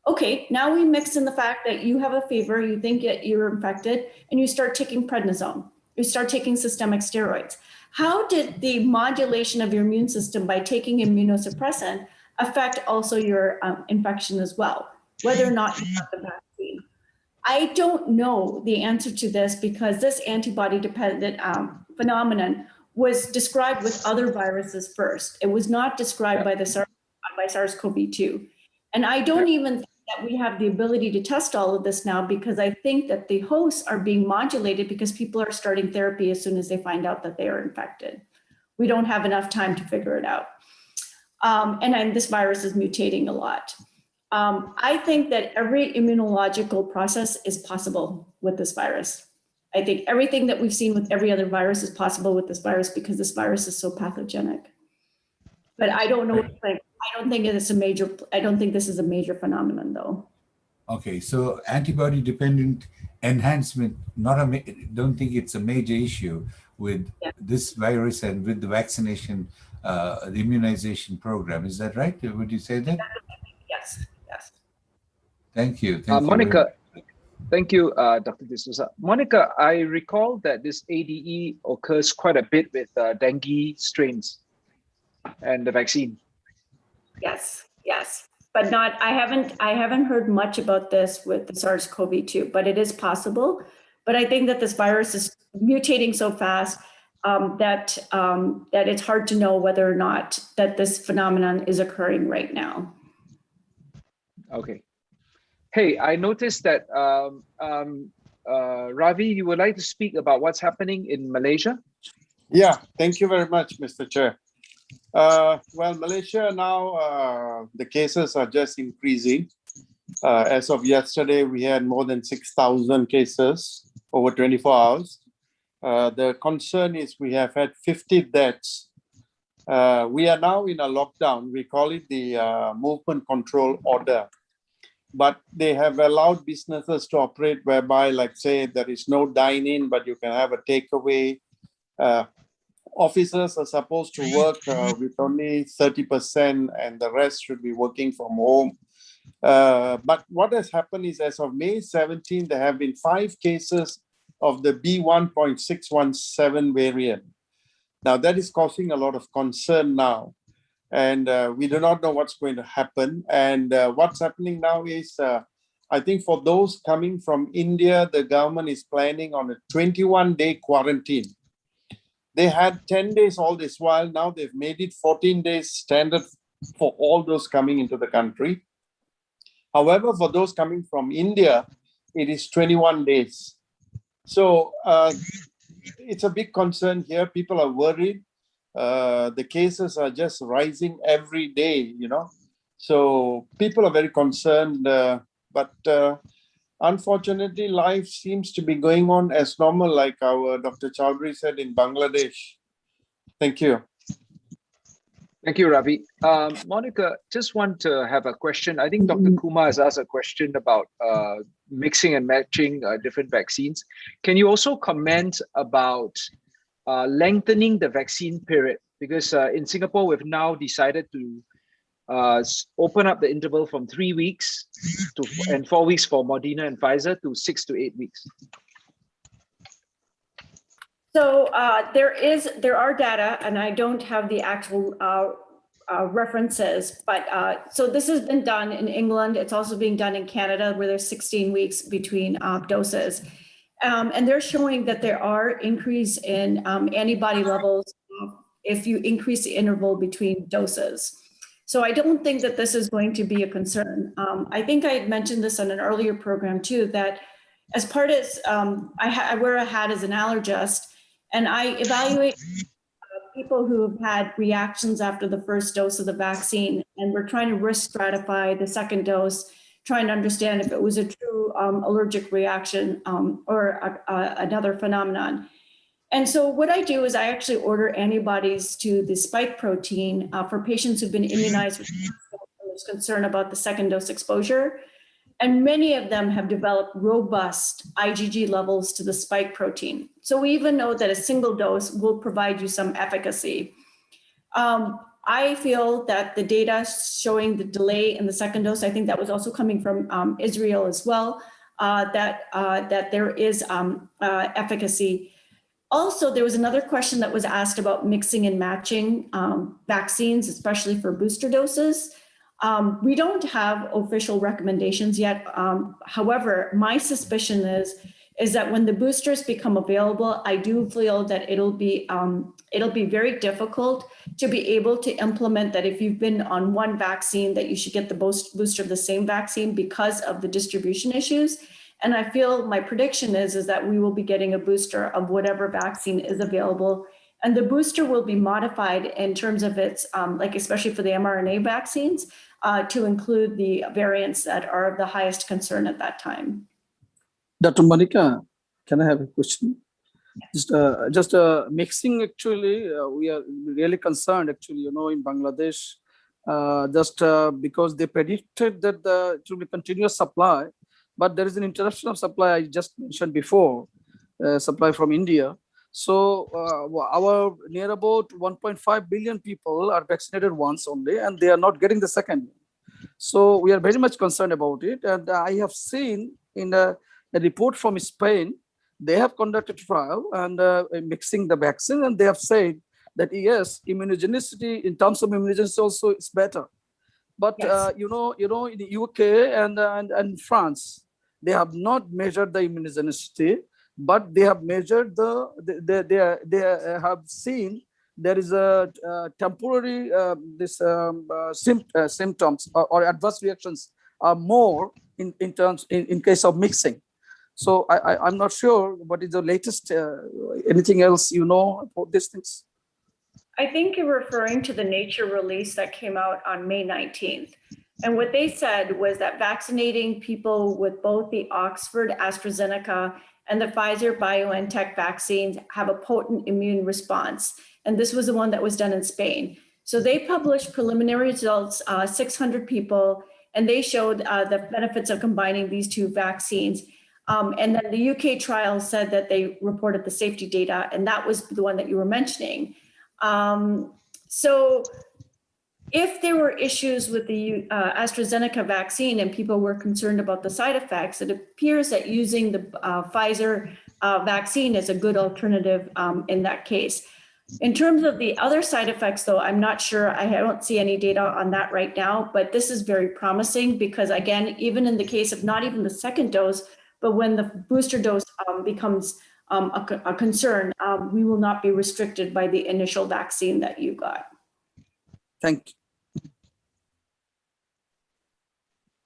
Okay, now we mix in the fact that you have a fever, you think you're infected, and you start taking prednisone. You start taking systemic steroids. How did the modulation of your immune system by taking immunosuppressant affect also your infection as well, whether or not you got the vaccine? I don't know the answer to this because this antibody-dependent phenomenon was described with other viruses first. It was not described by SARS-CoV-2. And I don't even think that we have the ability to test all of this now because I think that the hosts are being modulated because people are starting therapy as soon as they find out that they are infected. We don't have enough time to figure it out. And this virus is mutating a lot. I think that every immunological process is possible with this virus. I think everything that we've seen with every other virus is possible with this virus because this virus is so pathogenic. But I don't know, I don't think this is a major phenomenon though. Okay, so antibody-dependent enhancement, don't think it's a major issue with this virus and with the vaccination, the immunization program. Is that right? Would you say that? Yes, yes. Thank you. Monica, thank you, Dr. D'Souza. Monica, I recall that this ADE occurs quite a bit with dengue strains and the vaccine. Yes, yes. But I haven't heard much about this with the SARS-CoV-2, but it is possible. But I think that this virus is mutating so fast that it's hard to know whether or not that this phenomenon is occurring right now. Okay. Hey, I noticed that Ravi, you would like to speak about what's happening in Malaysia? Yeah, thank you very much, Mr. Chair. Well, Malaysia now, the cases are just increasing. As of yesterday, we had more than 6,000 cases over 24 hours. The concern is we have had 50 deaths. We are now in a lockdown. We call it the movement control order. But they have allowed businesses to operate whereby, like say, there is no dine-in, but you can have a takeaway. Officers are supposed to work with only 30% and the rest should be working from home. But what has happened is as of May 17, there have been 5 cases of the B1.617 variant. Now that is causing a lot of concern now. And we do not know what's going to happen. And what's happening now is, I think for those coming from India, the government is planning on a 21-day quarantine. They had 10 days all this while. Now they've made it 14 days standard for all those coming into the country. However, for those coming from India, it is 21 days. So it's a big concern here. People are worried. The cases are just rising every day, you know. So people are very concerned, but unfortunately, life seems to be going on as normal, like our Dr. Chowdhury said in Bangladesh. Thank you. Thank you, Ravi. Monica, just want to have a question. I think Dr. Kumar has asked a question about mixing and matching different vaccines. Can you also comment about lengthening the vaccine period? Because in Singapore, we've now decided to open up the interval from 3 weeks and 4 weeks for Moderna and Pfizer to 6 to 8 weeks. So there are data, and I don't have the actual references, but so this has been done in England. It's also being done in Canada, where there's 16 weeks between doses. And they're showing that there are increase in antibody levels if you increase the interval between doses. So I don't think that this is going to be a concern. I think I had mentioned this on an earlier program too, that as part of, I wear a hat as an allergist, and I evaluate people who have had reactions after the first dose of the vaccine, and we're trying to risk stratify the second dose, trying to understand if it was a true allergic reaction or another phenomenon. And so what I do is I actually order antibodies to the spike protein for patients who've been immunized with there's concern about the second dose exposure. And many of them have developed robust IgG levels to the spike protein. So we even know that a single dose will provide you some efficacy. I feel that the data showing the delay in the second dose, I think that was also coming from Israel as well, that there is efficacy. Also, there was another question that was asked about mixing and matching vaccines, especially for booster doses. We don't have official recommendations yet. However, my suspicion is that when the boosters become available, I do feel that it'll be very difficult to be able to implement that if you've been on one vaccine that you should get the booster of the same vaccine because of the distribution issues. And I feel my prediction is that we will be getting a booster of whatever vaccine is available. And the booster will be modified in terms of its, like especially for the mRNA vaccines, to include the variants that are of the highest concern at that time. Dr. Monica, can I have a question? Just mixing, actually, we are really concerned, actually, you know, in Bangladesh, because they predicted that it will be continuous supply, but there is an interruption of supply, I just mentioned before, supply from India. So our near about 1.5 billion people are vaccinated once only, and they are not getting the second. So we are very much concerned about it. And I have seen in a report from Spain, they have conducted a trial and mixing the vaccine, and they have said that yes, immunogenicity in terms of immunogenicity also is better. But yes. you know, in the UK and France, they have not measured the immunogenicity, but they have measured they have seen there is a temporary symptoms or adverse reactions are more in case of mixing. So I'm not sure what is the latest, anything else you know about these things? I think you're referring to the Nature release that came out on May 19th. And what they said was that vaccinating people with both the Oxford AstraZeneca and the Pfizer BioNTech vaccines have a potent immune response. And this was the one that was done in Spain. So they published preliminary results, 600 people, and they showed the benefits of combining these two vaccines. And then the UK trial said that they reported the safety data, and that was the one that you were mentioning. So if there were issues with the AstraZeneca vaccine and people were concerned about the side effects, it appears that using the Pfizer vaccine is a good alternative in that case. In terms of the other side effects, though, I'm not sure. I don't see any data on that right now, but this is very promising because, again, even in the case of not even the second dose, but when the booster dose becomes a concern, we will not be restricted by the initial vaccine that you got. Thank you.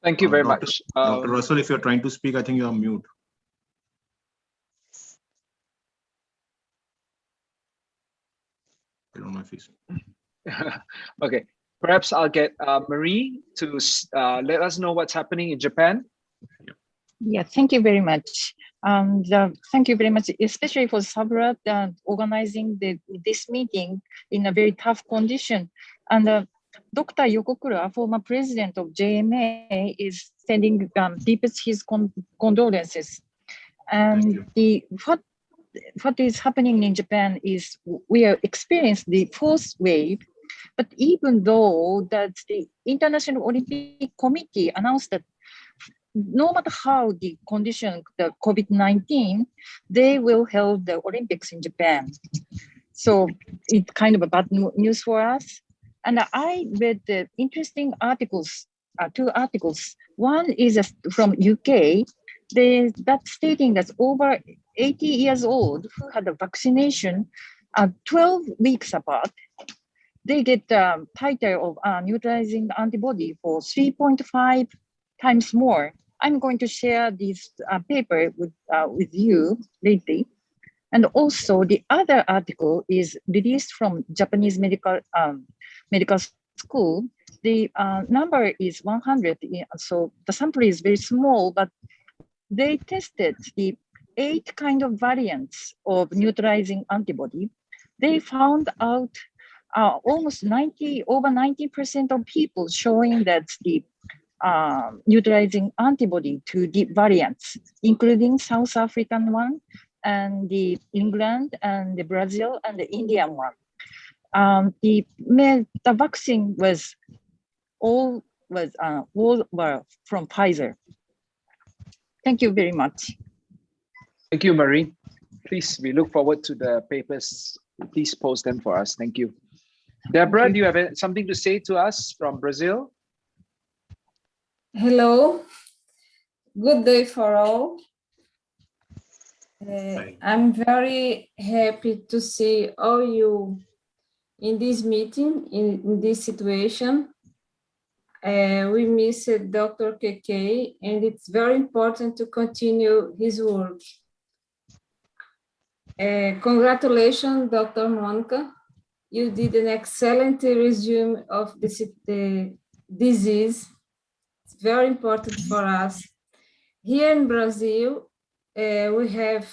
Thank you very Dr. much. Dr. Russell, if you're trying to speak, I think you're on mute. I don't know if he's. Okay, perhaps I'll get Marie to let us know what's happening in Japan. Yeah, thank you very much. And thank you very much, especially for Sabra organizing this meeting in a very tough condition. And Dr. Yokokura, former president of JMA, is sending deepest his condolences. And what is happening in Japan is we are experiencing the fourth wave. But even though that the International Olympic Committee announced that no matter how the condition, the COVID-19, they will hold the Olympics in Japan. So it's kind of a bad news for us. And I read the interesting articles, two articles. One is from UK, that stating that over 80 years old who had a vaccination 12 weeks apart, they get titer of neutralizing antibody for 3.5 times more. I'm going to share this paper with you lately. And also the other article is released from Japanese medical school. The number is 100, so the sample is very small, but they tested the 8 kind of variants of neutralizing antibody. They found out almost over 90% of people showing that the neutralizing antibody to the variants, including South African one, and the England and the Brazil and the Indian one. The vaccine was all were from Pfizer. Thank you very much. Thank you, Marie. Please, we look forward to the papers. Please post them for us. Thank you. Deborah, do you have something to say to us from Brazil? Hello. Good day for all. I'm very happy to see all you in this meeting, in this situation. We miss Dr. KK, and it's very important to continue his work. Congratulations, Dr. Monica. You did an excellent resume of the disease. It's very important for us. Here in Brazil, we have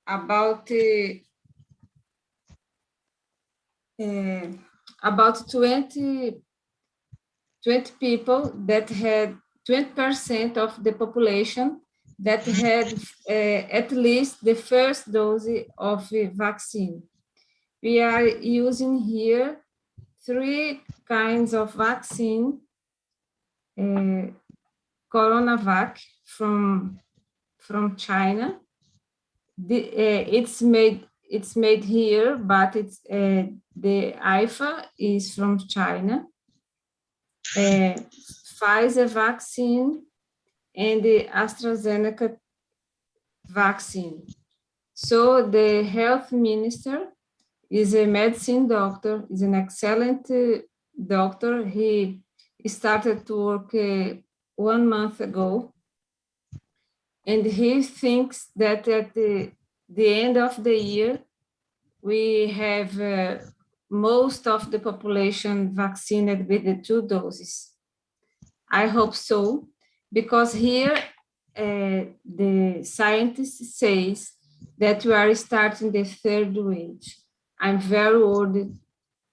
about 20 people that had 20% of the population that had at least the first dose of the vaccine. We are using here 3 kinds of vaccine, CoronaVac from China. It's made here, but it's the IFA is from China. Pfizer vaccine and the AstraZeneca vaccine. So the health minister is a medicine doctor, is an excellent doctor. He started to work 1 month ago, and he thinks that at the end of the year, we have most of the population vaccinated with the 2 doses. I hope so, because here the scientist says that we are starting the 3rd wave. I'm very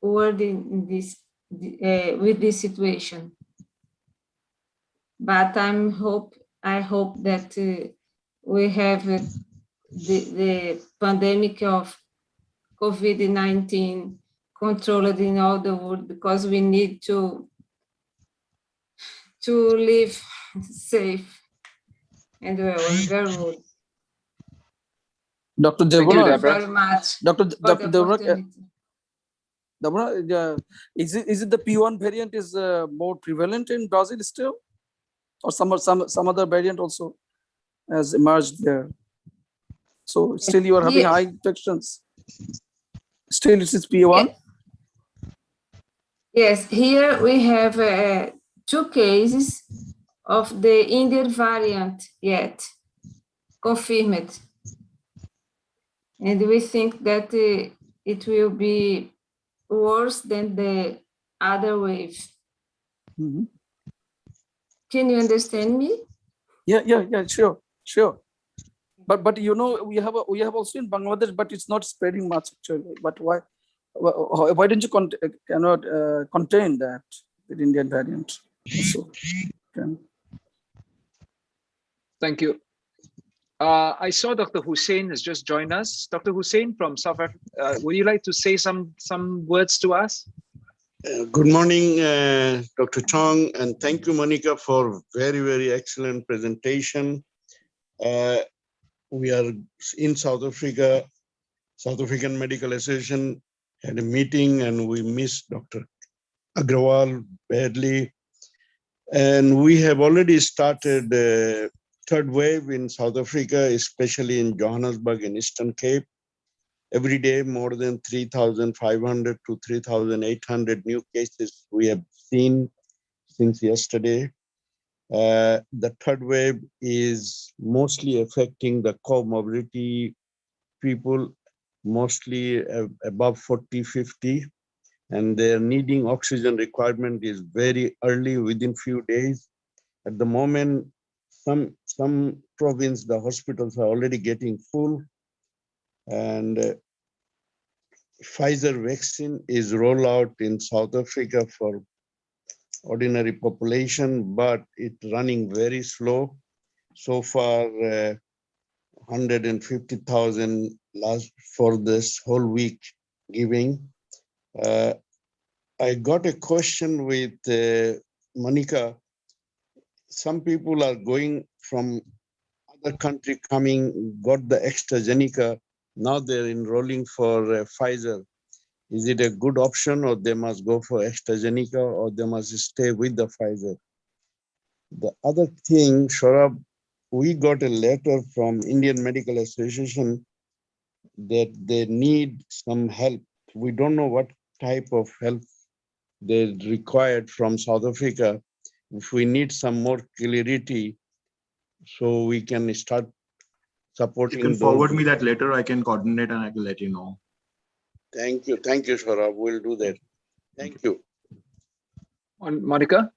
worried in this, with this situation. But I hope that we have the pandemic of COVID-19 controlled in all the world, because we need to live safe and well. I'm very worried. Dr. Thank you, Devona, Thank you Deborah. very much Dr. for the Dr. Devona, opportunity. Devona, is it the P1 variant is more prevalent in Brazil still, or some other variant also has emerged there? So still you are having Here, high infections. Still it is P1. yes, here we have 2 cases of the Indian variant yet confirmed. And we think that it will be worse than the other wave. Mhm. Can you understand me? Yeah, sure. But you know, we have also in Bangladesh, but it's not spreading much actually. But why don't you cannot contain that with Indian variant also? Thank you. I saw Dr. Hussein has just joined us. Dr. Hussein from South Africa, would you like to say some words to us? Good morning, Dr. Chong, and thank you, Monica, for very, very excellent presentation. We are in South Africa. South African Medical Association had a meeting, and we missed Dr. Agrawal badly. And we have already started the 3rd wave in South Africa, especially in Johannesburg and Eastern Cape. Every day, more than 3,500 to 3,800 new cases we have seen since yesterday. The 3rd wave is mostly affecting the comorbidity people, mostly above 40, 50, and their needing oxygen requirement is very early, within few days. At the moment, some province, the hospitals are already getting full, and Pfizer vaccine is rolled out in South Africa for ordinary population, but it's running very slow. So far, 150,000 last for this whole week giving. I got a question with Monica. Some people are going from other country coming, got the AstraZeneca. Now they're enrolling for Pfizer. Is it a good option, or they must go for AstraZeneca, or they must stay with the Pfizer? The other thing, Shorab, we got a letter from Indian Medical Association that they need some help. We don't know what type of help they required from South Africa. If we need some more clarity, so we can start supporting. You can forward me that letter. I can coordinate and I will let you know. Thank you, Shorab. We'll do that. Thank you. Monica?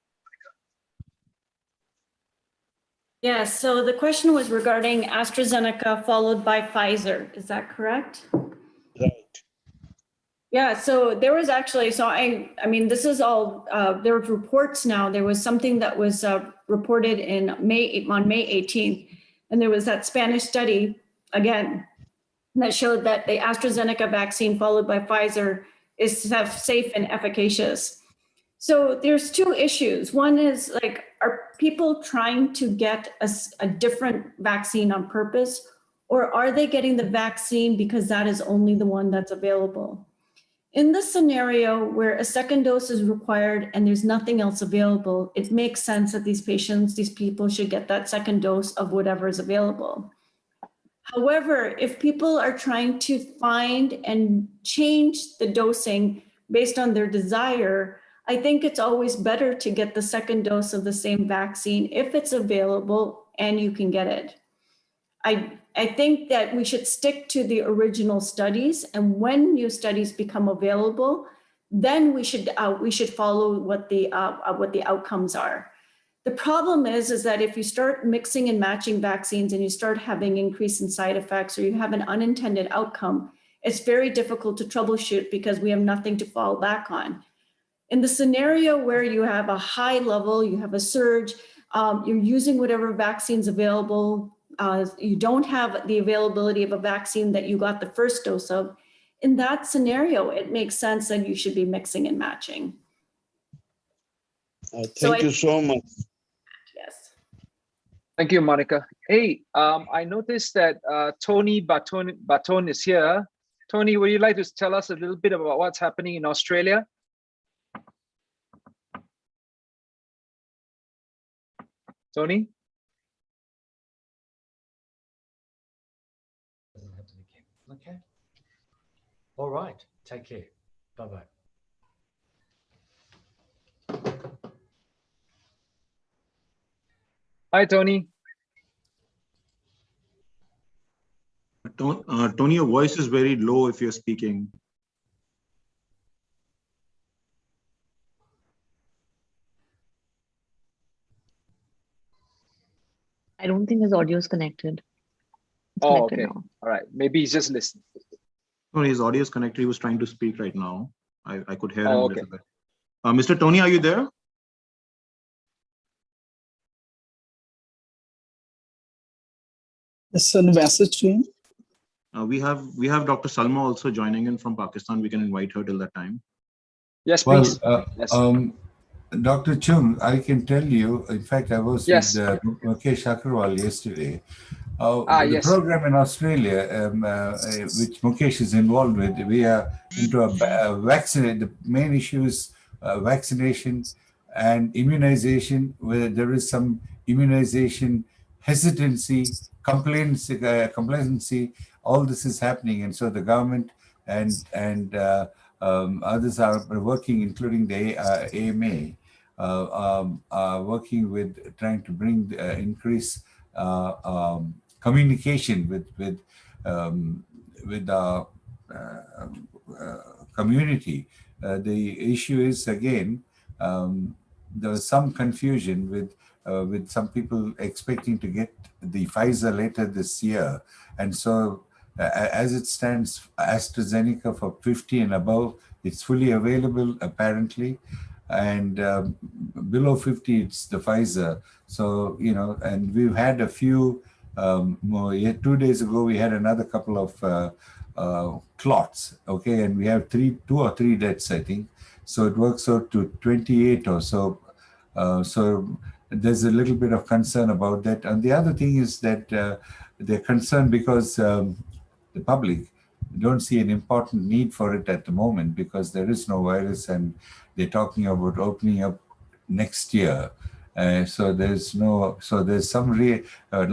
Yes, so the question was regarding AstraZeneca followed by Pfizer. Is that correct? Right. Yeah, so there was actually, I mean, this is all, there are reports now. There was something that was reported on May 18th, and there was that Spanish study, again, that showed that the AstraZeneca vaccine followed by Pfizer is safe and efficacious. So there's 2 issues. One is like, are people trying to get a different vaccine on purpose, or are they getting the vaccine because that is only the one that's available? In this scenario where a second dose is required and there's nothing else available, it makes sense that these people should get that second dose of whatever is available. However, if people are trying to find and change the dosing based on their desire, I think it's always better to get the second dose of the same vaccine if it's available and you can get it. I think that we should stick to the original studies, and when new studies become available, then we should follow what the outcomes are. The problem is that if you start mixing and matching vaccines and you start having increase in side effects or you have an unintended outcome, it's very difficult to troubleshoot because we have nothing to fall back on. In the scenario where you have a high level, you have a surge, you're using whatever vaccines available, you don't have the availability of a vaccine that you got the first dose of, in that scenario, it makes sense that you should be mixing and matching. Thank you so much. Yes. Thank you, Monica. Hey, I noticed that Tony Baton is here. Tony, would you like to tell us a little bit about what's happening in Australia? Tony? Okay. All right. Take care. Bye-bye. Hi, Tony. Tony, your voice is very low if you're speaking. I don't think his audio is connected. It's Oh, connected okay. now. All right. Maybe he's just listening. No, his audio is connected. He was trying to speak right now. I could hear him Oh, a little bit. Mr. Tony, are you there? Send a message to him. We have Dr. Salma also joining in from Pakistan. We can invite her till that time. Yes, Well, please. Yes. Dr. Chung, I can tell you, in fact, I was Yes. with Mukesh Agrawal yesterday. The Yes. program in Australia, which Mukesh is involved with, we are into a vaccine. The main issue is vaccination and immunization, where there is some immunization hesitancy, complacency. All this is happening, and so the government and others are working, including the AMA, are working with trying to bring increase communication with our community. The issue is again, there was some confusion with some people expecting to get the Pfizer later this year, and so as it stands, AstraZeneca for 50 and above, it's fully available apparently, and below 50 it's the Pfizer. So and we've had a few. 2 days ago we had another couple of clots, okay, and we have 2 or 3 deaths, I think. So it works out to 28 or so. So there's a little bit of concern about that. And the other thing is that they're concerned because the public don't see an important need for it at the moment because there is no virus, and they're talking about opening up next year. So there's a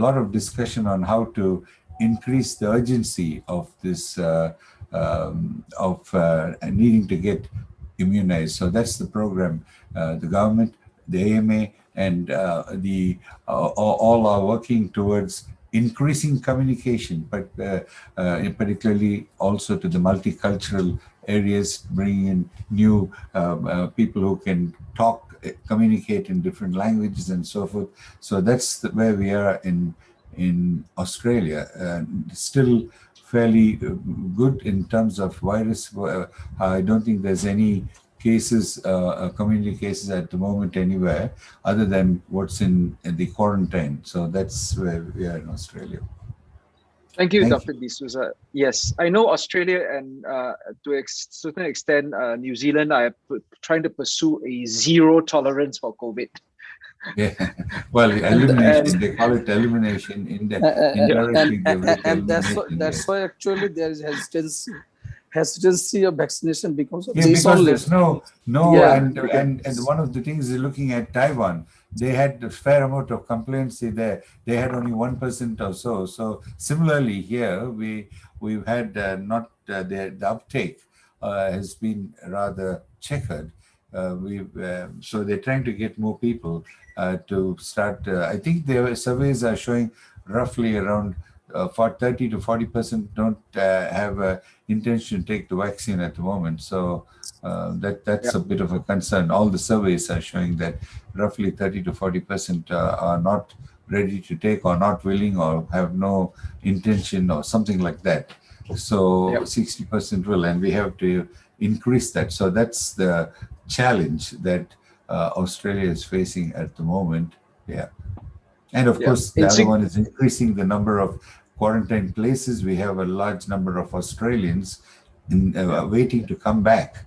lot of discussion on how to increase the urgency of this needing to get immunized. So that's the program. The government, the AMA, and all are working towards increasing communication, but particularly also to the multicultural areas, bringing in new people who can communicate in different languages and so forth. So that's where we are in Australia. Still fairly good in terms of virus. I don't think there's any cases, community cases at the moment anywhere other than what's in the quarantine. So that's where we are in Australia. Thank you, Dr. D'Souza. Yes, I know Australia and to a certain extent, New Zealand are trying to pursue a zero tolerance for COVID. Yeah, well, elimination, they call it elimination. And that's why actually there is hesitancy of vaccination because of this because only. There's no and one of the things is looking at Taiwan, they had a fair amount of complaints there. They had only 1% or so. So similarly here, we've had not the uptake has been rather checkered, So they're trying to get more people to start. I think their surveys are showing roughly around for 30 to 40% don't have a intention to take the vaccine at the moment. So that's a bit of a concern. All the surveys are showing that roughly 30 to 40% are not ready to take or not willing or have no intention or something like that. So 60% will, and we have to increase that. So that's the challenge that Australia is facing at the moment. Yeah. And of course, the other one is increasing the number of quarantine places. We have a large number of Australians waiting to come back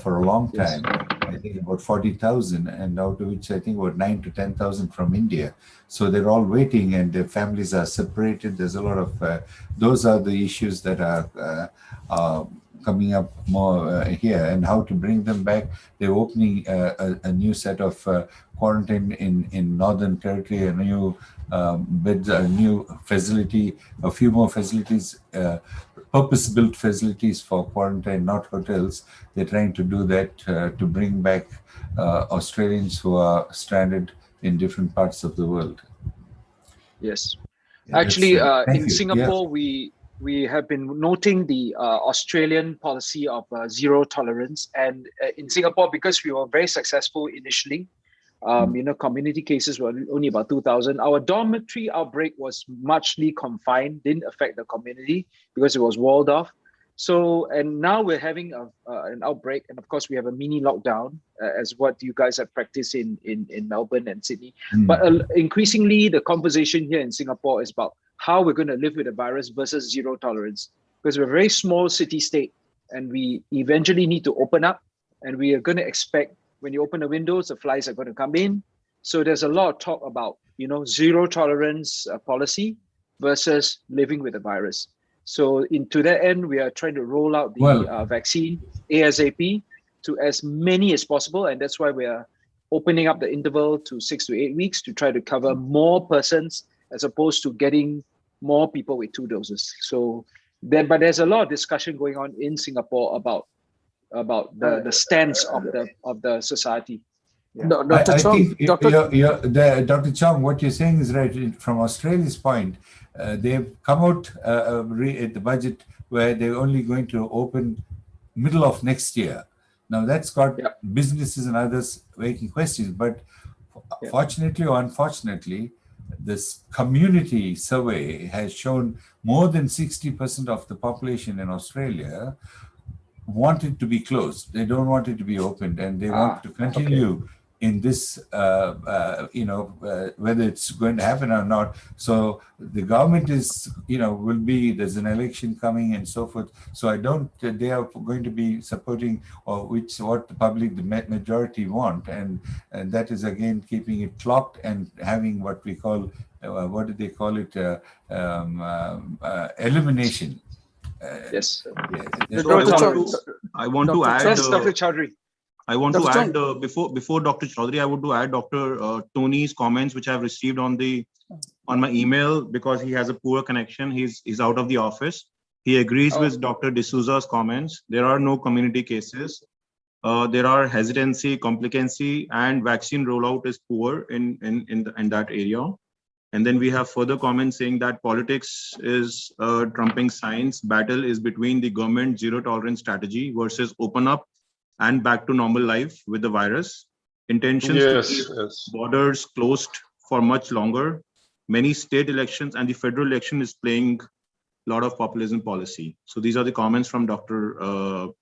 for a long time. I think about 40,000, and out of which I think about 9 to 10,000 from India. So they're all waiting, and their families are separated. There's a lot of those are the issues that are coming up more here, and how to bring them back. They're opening a new set of quarantine in Northern Territory, a new beds, a new facility, a few more facilities, purpose-built facilities for quarantine, not hotels. They're trying to do that to bring back Australians who are stranded in different parts of the world. Yes. Yeah, actually, in you. Singapore, we have been noting the Australian policy of zero tolerance. And in Singapore, because we were very successful initially, community cases were only about 2,000. Our dormitory outbreak was muchly confined, didn't affect the community because it was walled off. So, and now we're having an outbreak. And of course, we have a mini lockdown as what you guys have practiced in Melbourne and Sydney. But increasingly, the conversation here in Singapore is about how we're going to live with the virus versus zero tolerance. Because we're a very small city state and we eventually need to open up, and we are going to expect when you open the windows, the flies are going to come in. So there's a lot of talk about, zero tolerance policy versus living with the virus. So to that end, we are trying to roll out the vaccine ASAP to as many as possible. And that's why we are opening up the interval to 6 to 8 weeks to try to cover more persons as opposed to getting more people with 2 doses. So but there's a lot of discussion going on in Singapore about the stance of the society. Yeah. Dr. Chong, Dr. Chong, what you're saying is right. From Australia's point, they've come out at the budget where they're only going to open middle of next year. Now that's got businesses and others making questions, but fortunately or unfortunately, this community survey has shown more than 60% of the population in Australia want it to be closed. They don't want it to be opened, and they want to continue in this, whether it's going to happen or not. So the government is, there's an election coming and so forth. So they are going to be supporting what the public, the majority want. And that is again, keeping it locked and having what we call, what do they call it? Elimination. Yes. I want to add. Dr. Chowdhury. I want to add before Dr. Chowdhury, I want to add Dr. Tony's comments, which I've received on my email, because he has a poor connection. He's out of the office. He agrees with Dr. D'Souza's comments. There are no community cases. There are hesitancy, complicancy, and vaccine rollout is poor in that area. And then we have further comments saying that politics is trumping science. Battle is between the government zero tolerance strategy versus open up and back to normal life with the virus. Intentions to keep borders closed for much longer. Many state elections and the federal election is playing a lot of populism policy. So these are the comments from Dr.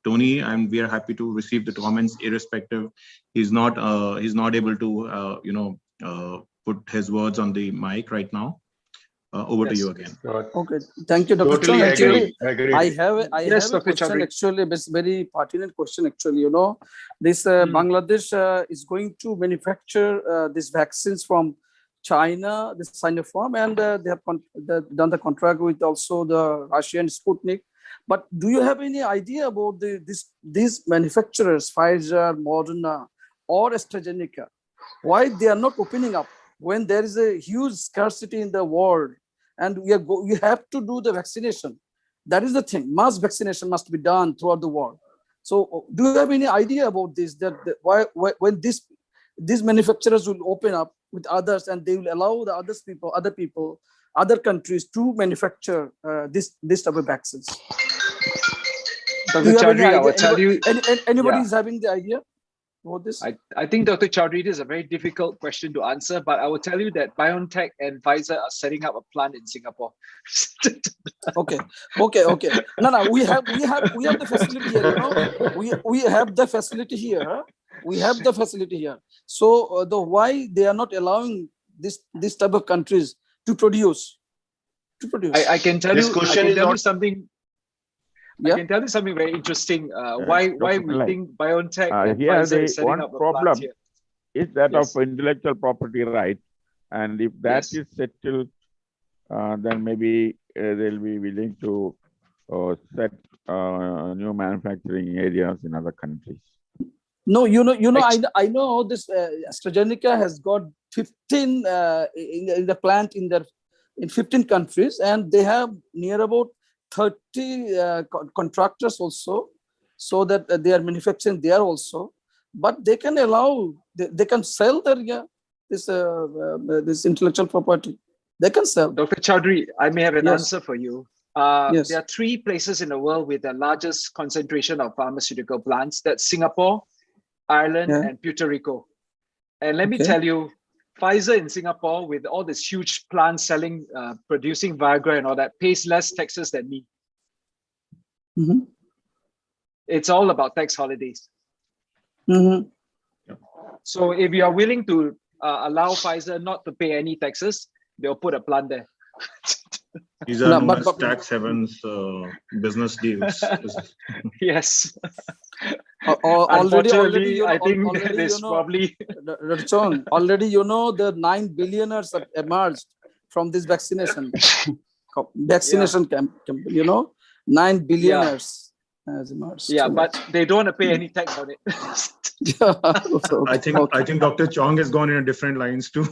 Tony, and we are happy to receive the comments irrespective. He's not able to put his words on the mic right now. Over to you again. Okay, thank you, Dr. Totally Chong. Actually, agree. I have a question. Actually, it's very pertinent question. Actually, this Bangladesh is going to manufacture these vaccines from China, this Sinopharm, and they have done the contract with also the Russian Sputnik. But do you have any idea about these manufacturers, Pfizer, Moderna, or AstraZeneca? Why they are not opening up when there is a huge scarcity in the world, and we have to do the vaccination? That is the thing. Mass vaccination must be done throughout the world. So do you have any idea about this, that why when these manufacturers will open up with others and they will allow the other countries to manufacture this type of vaccines? Dr. Chaudhary, I will tell you. Anybody is having the idea about this? I think, Dr. Chaudhary, this is a very difficult question to answer, but I will tell you that BioNTech and Pfizer are setting up a plant in Singapore. Okay. No, we have the facility here. You know, we have the facility here. We have the facility here. So why they are not allowing this type of countries to produce? I can tell This you. question I can is tell you not- something. Yeah. I can tell you something very interesting. Why we think BioNTech and here Pfizer the is setting one up a problem plant here. is that Yes. of intellectual property right, and if that Yes. is settled, then maybe they'll be willing to set new manufacturing areas in other countries. No, I know this. AstraZeneca has got 15 in the plant in 15 countries, and they have near about 30 contractors also, so that they are manufacturing there also. But they can allow, they can sell their this intellectual property. They can sell. Dr. Chaudhary, I may have an Yes. answer for you. Yes. There are 3 places in the world with the largest concentration of pharmaceutical plants. That's Singapore, Ireland, Yeah. and Puerto Rico. And let me Okay. tell you, Pfizer in Singapore, with all this huge plants selling, producing Viagra and all that, pays less taxes than me. Mhm. It's all about tax holidays. Mhm. So if you are willing to allow Pfizer not to pay any taxes, they'll put a plant there. These are No, known but- as tax havens, business deals. Yes. Already, I think already, that is probably Dr. Chong, already, the 9 billionaires have emerged from this vaccination camp, 9 billionaires has emerged. yeah, from but they don't want to pay any tax on it. I think Dr. Chong has gone in a different lines to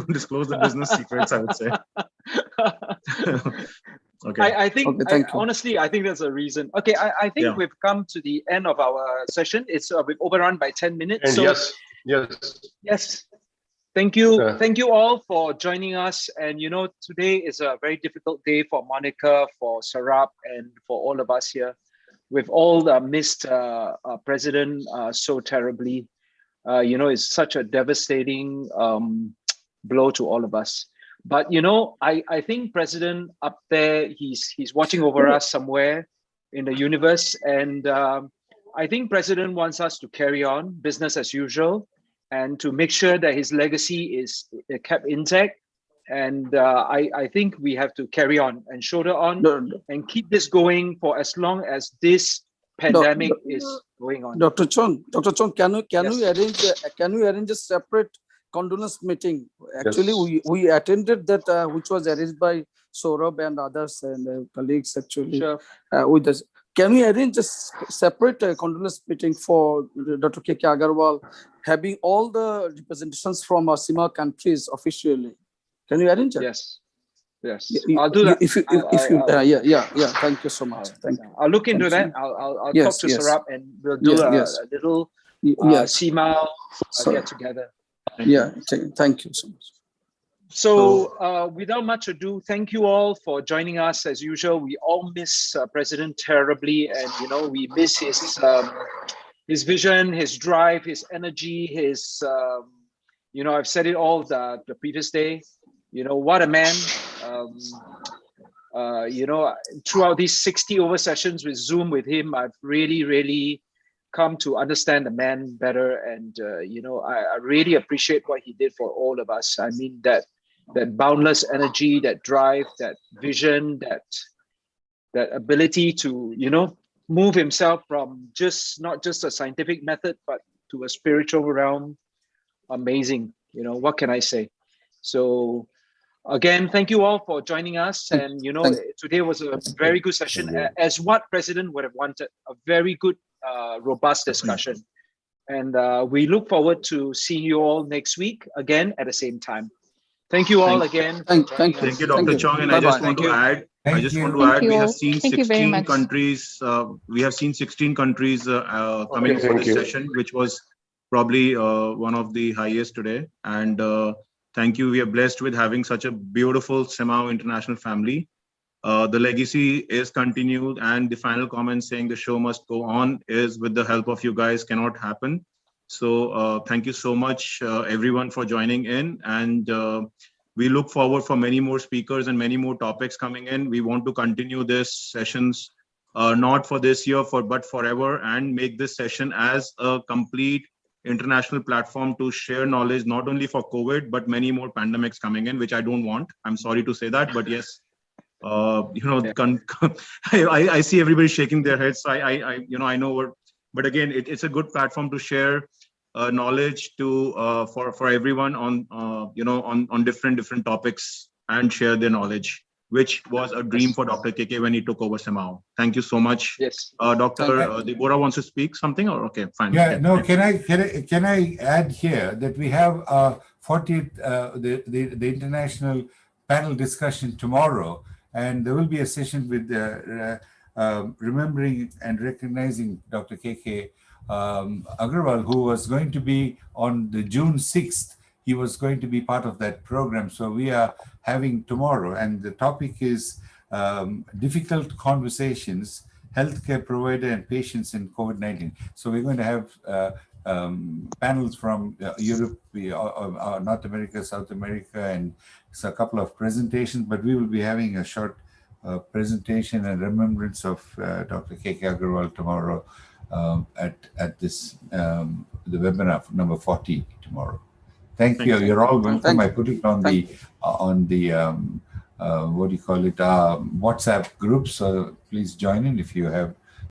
disclose the business secrets, I would say. Okay. I think, Okay, thank you. honestly, I think there's a reason. Okay, I think Yeah. we've come to the end of our session. It's we've overrun by 10 minutes. And so yes. Thank you. Yeah. Thank you all for joining us. And today is a very difficult day for Monica, for Sarab, and for all of us here. We've all missed President so terribly. It's such a devastating blow to all of us. But I think President up there, he's watching over us somewhere in the universe, and I think President wants us to carry on business as usual, and to make sure that his legacy is kept intact. And I think we have to carry on and shoulder on and keep this going for as long as this pandemic is going on. Dr. Chong, can we Yes. arrange a separate condolence meeting? Actually, we attended that, which was arranged by Saurabh and others and colleagues actually. Sure. With us. Can we arrange a separate condolence meeting for Dr. K.K. Agarwal, having all the representations from our CMAAO countries officially? Can you arrange it? Yes. I'll do that. Yeah. Thank you so much. Thank you. I'll look into Thank that. I'll Yes, talk to yes. Sarab, and we'll do Yes. a little Yes. CMAAO So- get together. Yeah. Thank you so much. So without much ado, thank you all for joining us as usual. We all miss President terribly, and we miss his vision, his drive, his energy, his I've said it all the previous day. What a man. Throughout these 60 over sessions with Zoom with him, I've really come to understand the man better, and I really appreciate what he did for all of us. I mean, that boundless energy, that drive, that vision, that ability to move himself from not just a scientific method, but to a spiritual realm. Amazing. What can I say? So again, thank you all for joining us. And today was a very good session, as what President would have wanted. A very good, robust discussion. And we look forward to seeing you all next week again at the same time. Thank you all again. Thank you. Thank you, Dr. Chong. And I just want to add I just want to Thank add, you we have all. seen Thank you very 16 much. countries. We have seen 16 countries coming Okay, for thank this you. session, which was probably one of the highest today. And thank you. We are blessed with having such a beautiful CMAAO international family. The legacy is continued, and the final comment saying the show must go on is, with the help of you guys, cannot happen. So thank you so much, everyone, for joining in. And we look forward for many more speakers and many more topics coming in. We want to continue this sessions, not for this year, but forever, and make this session as a complete international platform to share knowledge, not only for COVID, but many more pandemics coming in, which I don't want. I'm sorry to say that, but yes, I see everybody shaking their heads. So I know what, but again, it's a good platform to share knowledge to for everyone on on different topics and share their knowledge, which was a dream for Dr. KK when he took over CMAAO. Thank you so much. Yes. Dr. Deborah wants to speak something, or okay, fine. Yeah, no, can I add here that we have 40th the international panel discussion tomorrow, and there will be a session with remembering and recognizing Dr. KK Agrawal, who was going to be on the June 6th. He was going to be part of that program. So we are having tomorrow, and the topic is difficult conversations, healthcare provider and patients in COVID-19. So we're going to have panels from Europe, North America, South America, and it's a couple of presentations, but we will be having a short presentation and remembrance of Dr. KK Agrawal tomorrow at this the webinar number 40 tomorrow. Thank you. You're all welcome. I put it on the what do you call it, WhatsApp group. So please join in if you have